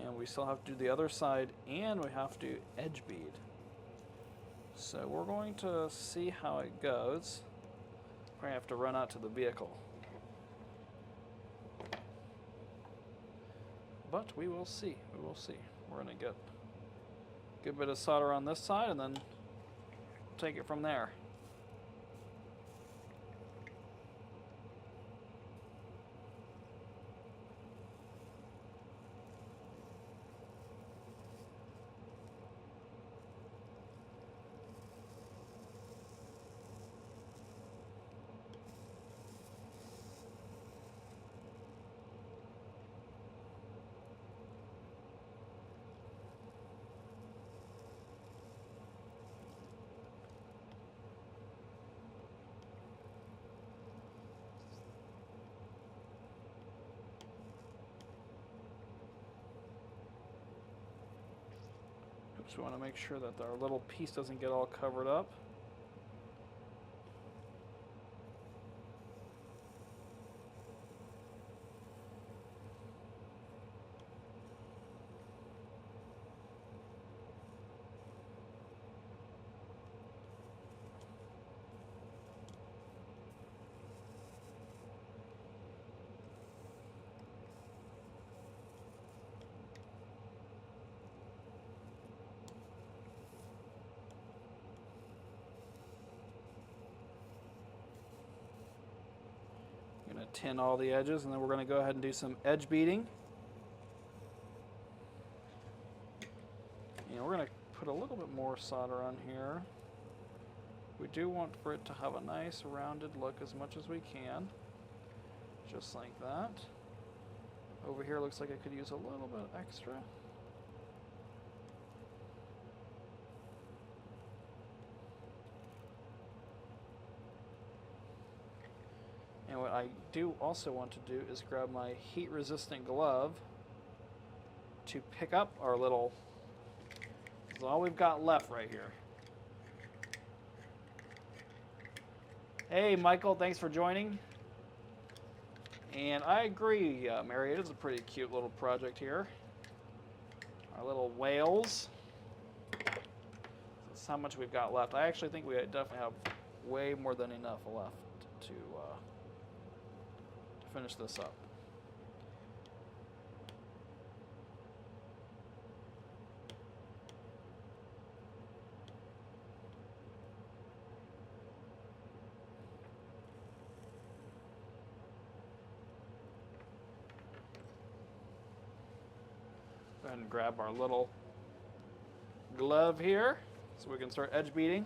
[SPEAKER 1] And we still have to do the other side, and we have to edge bead. So we're going to see how it goes. We're going to have to run out to the vehicle. But we will see. We will see. We're going to get a good bit of solder on this side, and then take it from there. So we want to make sure that our little piece doesn't get all covered up. Tin all the edges, and then we're going to go ahead and do some edge beading. And we're going to put a little bit more solder on here. We do want for it to have a nice rounded look as much as we can. Just like that. Over here looks like I could use a little bit extra. And what I do also want to do is grab my heat-resistant glove to pick up our little, this is all we've got left right here. Hey, Michael, thanks for joining. And I agree, Mary, it is a pretty cute little project here. Our little whales. That's how much we've got left. I actually think we definitely have way more than enough left to finish this up. Go ahead and grab our little glove here so we can start edge beading.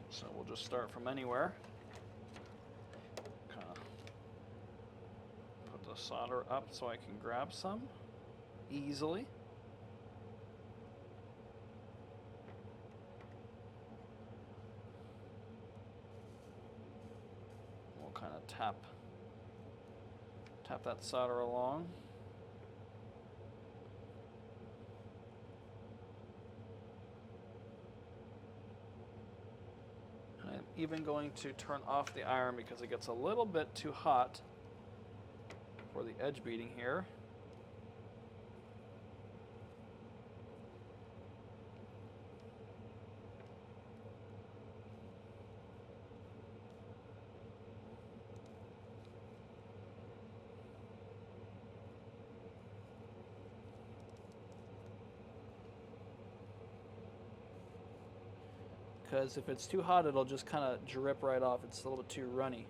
[SPEAKER 1] So we'll just start from anywhere. Kind of put the solder up so I can grab some easily. We'll kind of tap that solder along. Even going to turn off the iron because it gets a little bit too hot for the edge beading here. Because if it's too hot, it'll just kind of drip right off. It's a little bit too runny.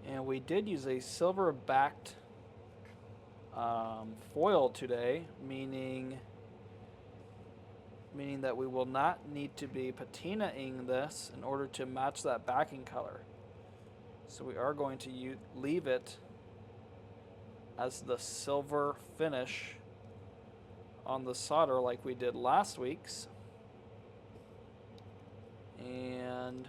[SPEAKER 1] And we did use a silver-backed foil today, meaning that we will not need to be patinaing this in order to match that backing color. So we are going to leave it as the silver finish on the solder like we did last week's. And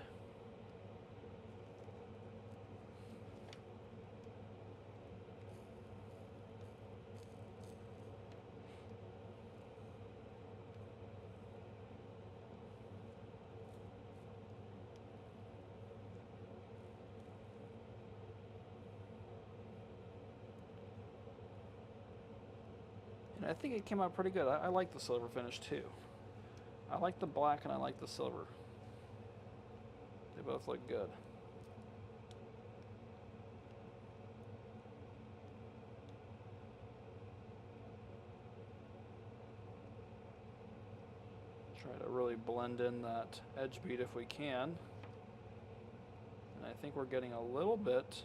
[SPEAKER 1] And I think it came out pretty good. I like the silver finish too. I like the black and I like the silver. They both look good. Try to really blend in that edge bead if we can. And I think we're getting a little bit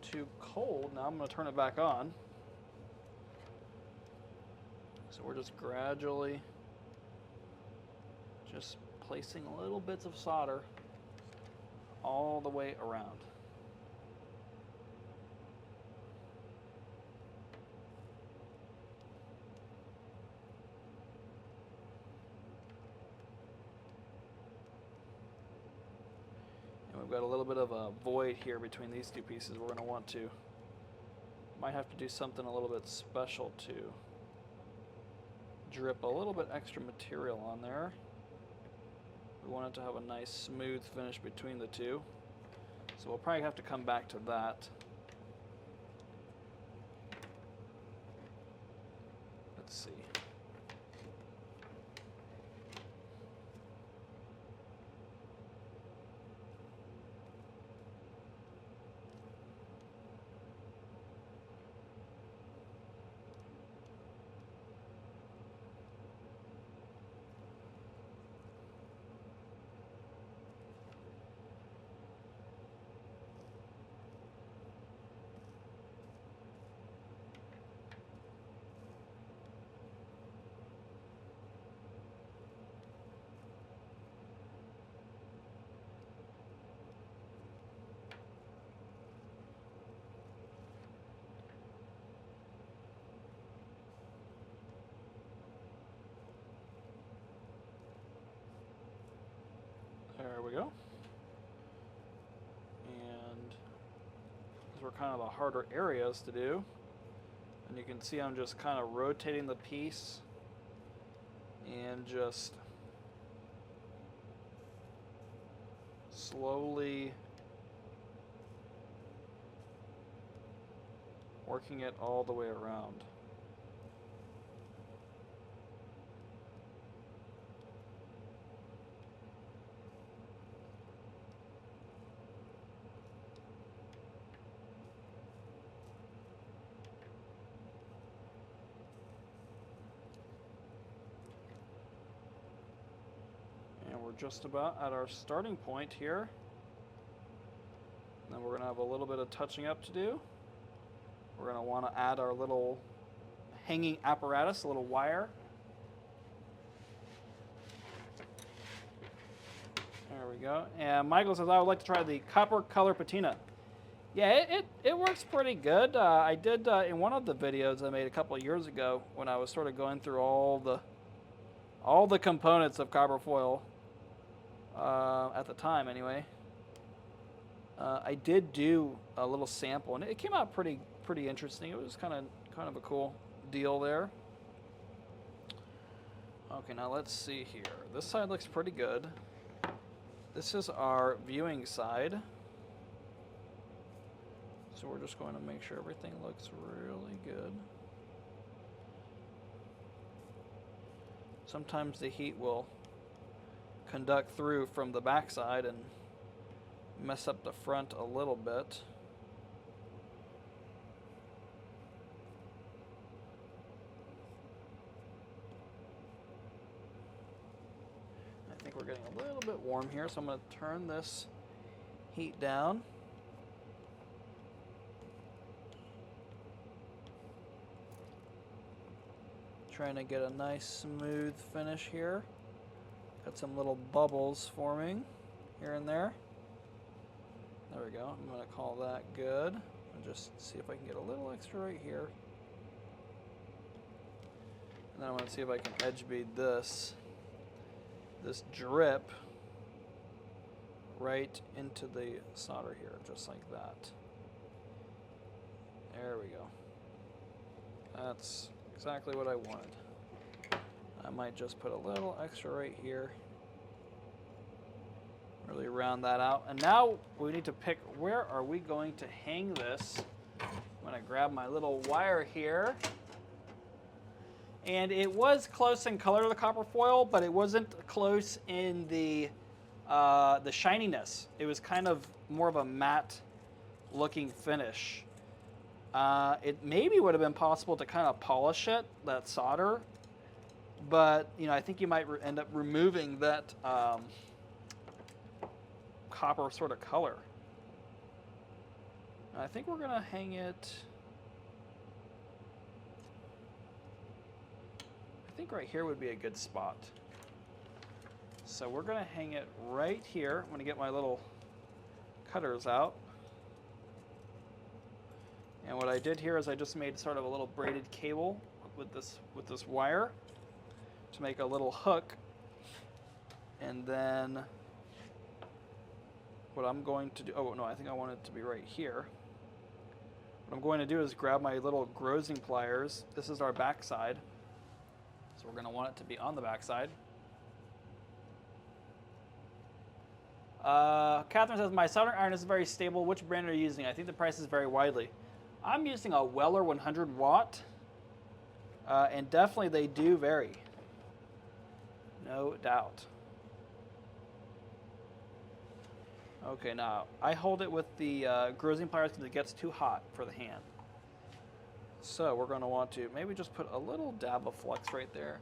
[SPEAKER 1] too cold. Now I'm going to turn it back on. So we're just gradually just placing little bits of solder all the way around. And we've got a little bit of a void here between these two pieces. We're going to want to, might have to do something a little bit special to drip a little bit extra material on there. We want it to have a nice smooth finish between the two. So we'll probably have to come back to that. Let's see. There we go. And these were kind of the harder areas to do. And you can see I'm just kind of rotating the piece and just slowly working it all the way around. Just about at our starting point here. And then we're going to have a little bit of touching up to do. We're going to want to add our little hanging apparatus, a little wire. There we go. And Michael says, I would like to try the copper color patina. Yeah, it works pretty good. I did in one of the videos I made a couple of years ago when I was sort of going through all the components of copper foil. At the time, anyway, I did do a little sample, and it came out pretty interesting. It was kind of a cool deal there. Okay, now let's see here. This side looks pretty good. This is our viewing side, so we're just going to make sure everything looks really good. Sometimes the heat will conduct through from the backside and mess up the front a little bit. I think we're getting a little bit warm here, so I'm going to turn this heat down. Trying to get a nice smooth finish here. Got some little bubbles forming here and there. There we go. I'm going to call that good. And just see if I can get a little extra right here. And then I'm going to see if I can edge bead this drip right into the solder here, just like that. There we go. That's exactly what I wanted. I might just put a little extra right here. Really round that out. And now we need to pick, where are we going to hang this? I'm going to grab my little wire here. And it was close in color to the copper foil, but it wasn't close in the shininess. It was kind of more of a matte looking finish. It maybe would have been possible to kind of polish it, that solder, but I think you might end up removing that copper sort of color. I think we're gonna hang it. I think right here would be a good spot. So we're gonna hang it right here. I'm gonna get my little cutters out. And what I did here is I just made sort of a little braided cable with this wire to make a little hook. And then what I'm going to do, oh no, I think I want it to be right here. What I'm going to do is grab my little grozing pliers. This is our back side. So we're going to want it to be on the back side. Catherine says, my soldering iron is very stable. Which brand are you using? I think the prices vary widely. I'm using a Weller 100 watt. And definitely they do vary. No doubt. Okay, now I hold it with the grozing pliers because it gets too hot for the hand. So we're going to want to maybe just put a little dab of flux right there.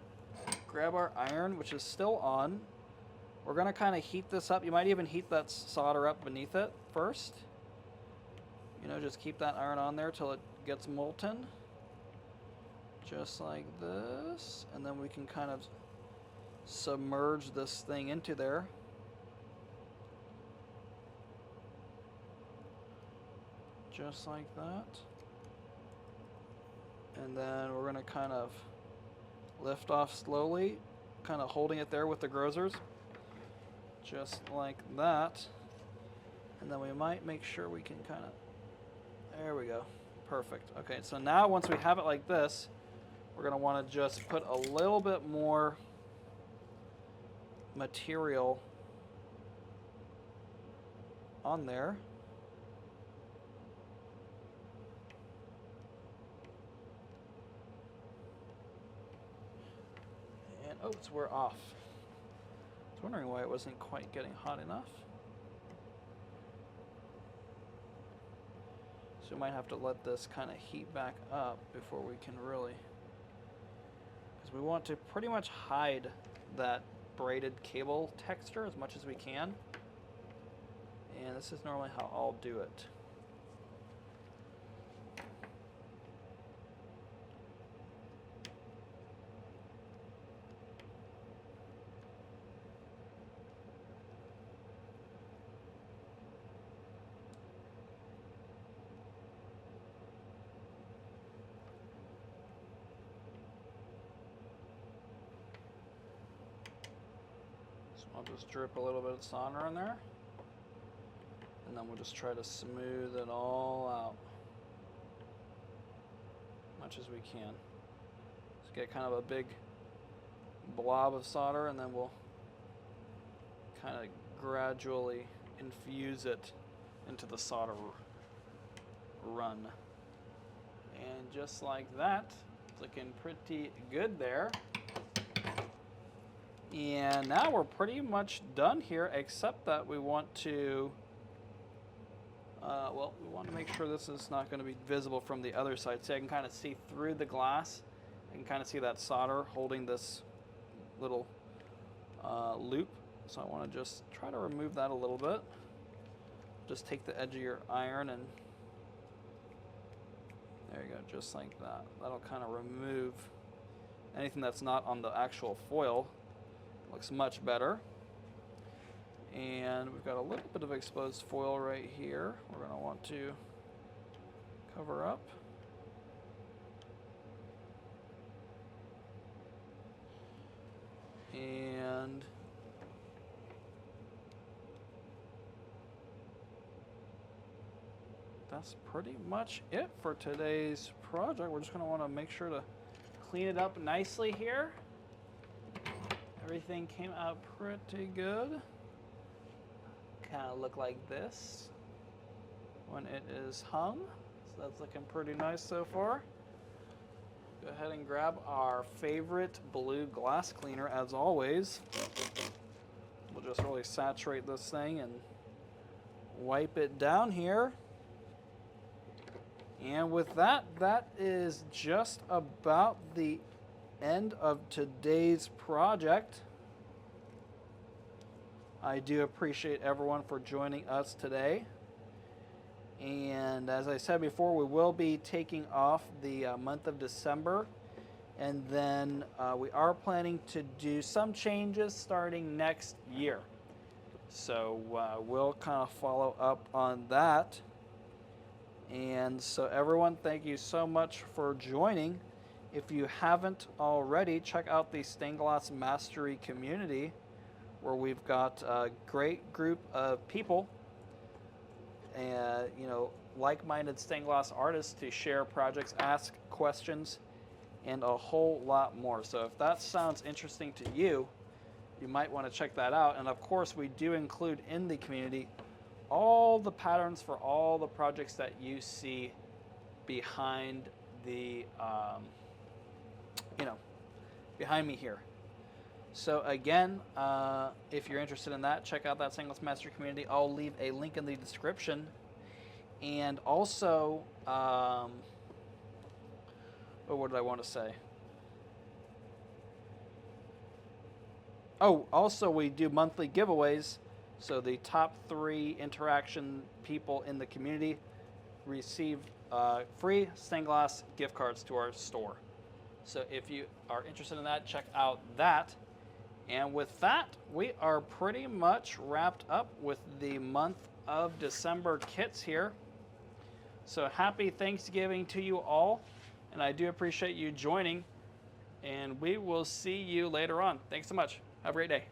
[SPEAKER 1] Grab our iron, which is still on. We're going to kind of heat this up. You might even heat that solder up beneath it first. Just keep that iron on there till it gets molten. Just like this. And then we can kind of submerge this thing into there. Just like that. And then we're going to kind of lift off slowly, kind of holding it there with the grozers. Just like that. And then we might make sure we can kind of, there we go. Perfect. Okay, so now once we have it like this, we're going to want to just put a little bit more material on there. And oops, we're off. I was wondering why it wasn't quite getting hot enough. So we might have to let this kind of heat back up before we can really, because we want to pretty much hide that braided cable texture as much as we can. And this is normally how I'll do it. I'll just drip a little bit of solder in there, and then we'll just try to smooth it all out as much as we can. Just get kind of a big blob of solder, and then we'll kind of gradually infuse it into the solder run. And just like that, it's looking pretty good there. And now we're pretty much done here, except that we want to, we want to make sure this is not going to be visible from the other side. So I can kind of see through the glass. I can kind of see that solder holding this little loop. So I want to just try to remove that a little bit. Just take the edge of your iron and there you go, just like that. That'll kind of remove anything that's not on the actual foil. Looks much better. And we've got a little bit of exposed foil right here. We're going to want to cover up. And that's pretty much it for today's project. We're just going to want to make sure to clean it up nicely here. Everything came out pretty good. Kind of look like this when it is hung. So that's looking pretty nice so far. Go ahead and grab our favorite blue glass cleaner as always. We'll just really saturate this thing and wipe it down here. And with that, that is just about the end of today's project. I do appreciate everyone for joining us today. And as I said before, we will be taking off the month of December. And then we are planning to do some changes starting next year. So we'll kind of follow up on that. And so everyone, thank you so much for joining. If you haven't already, check out the Stained Glass Mastery community, where we've got a great group of people and like-minded stained glass artists to share projects, ask questions, and a whole lot more. So if that sounds interesting to you, you might want to check that out. And of course, we do include in the community all the patterns for all the projects that you see behind the, behind me here. So again, if you're interested in that, check out that Stained Glass Mastery community. I'll leave a link in the description. And also, what did I want to say? Oh, also we do monthly giveaways. So the top 3 interaction people in the community receive free stained glass gift cards to our store. So if you are interested in that, check out that. And with that, we are pretty much wrapped up with the month of December kits here. So happy Thanksgiving to you all. And I do appreciate you joining. And we will see you later on. Thanks so much. Have a great day.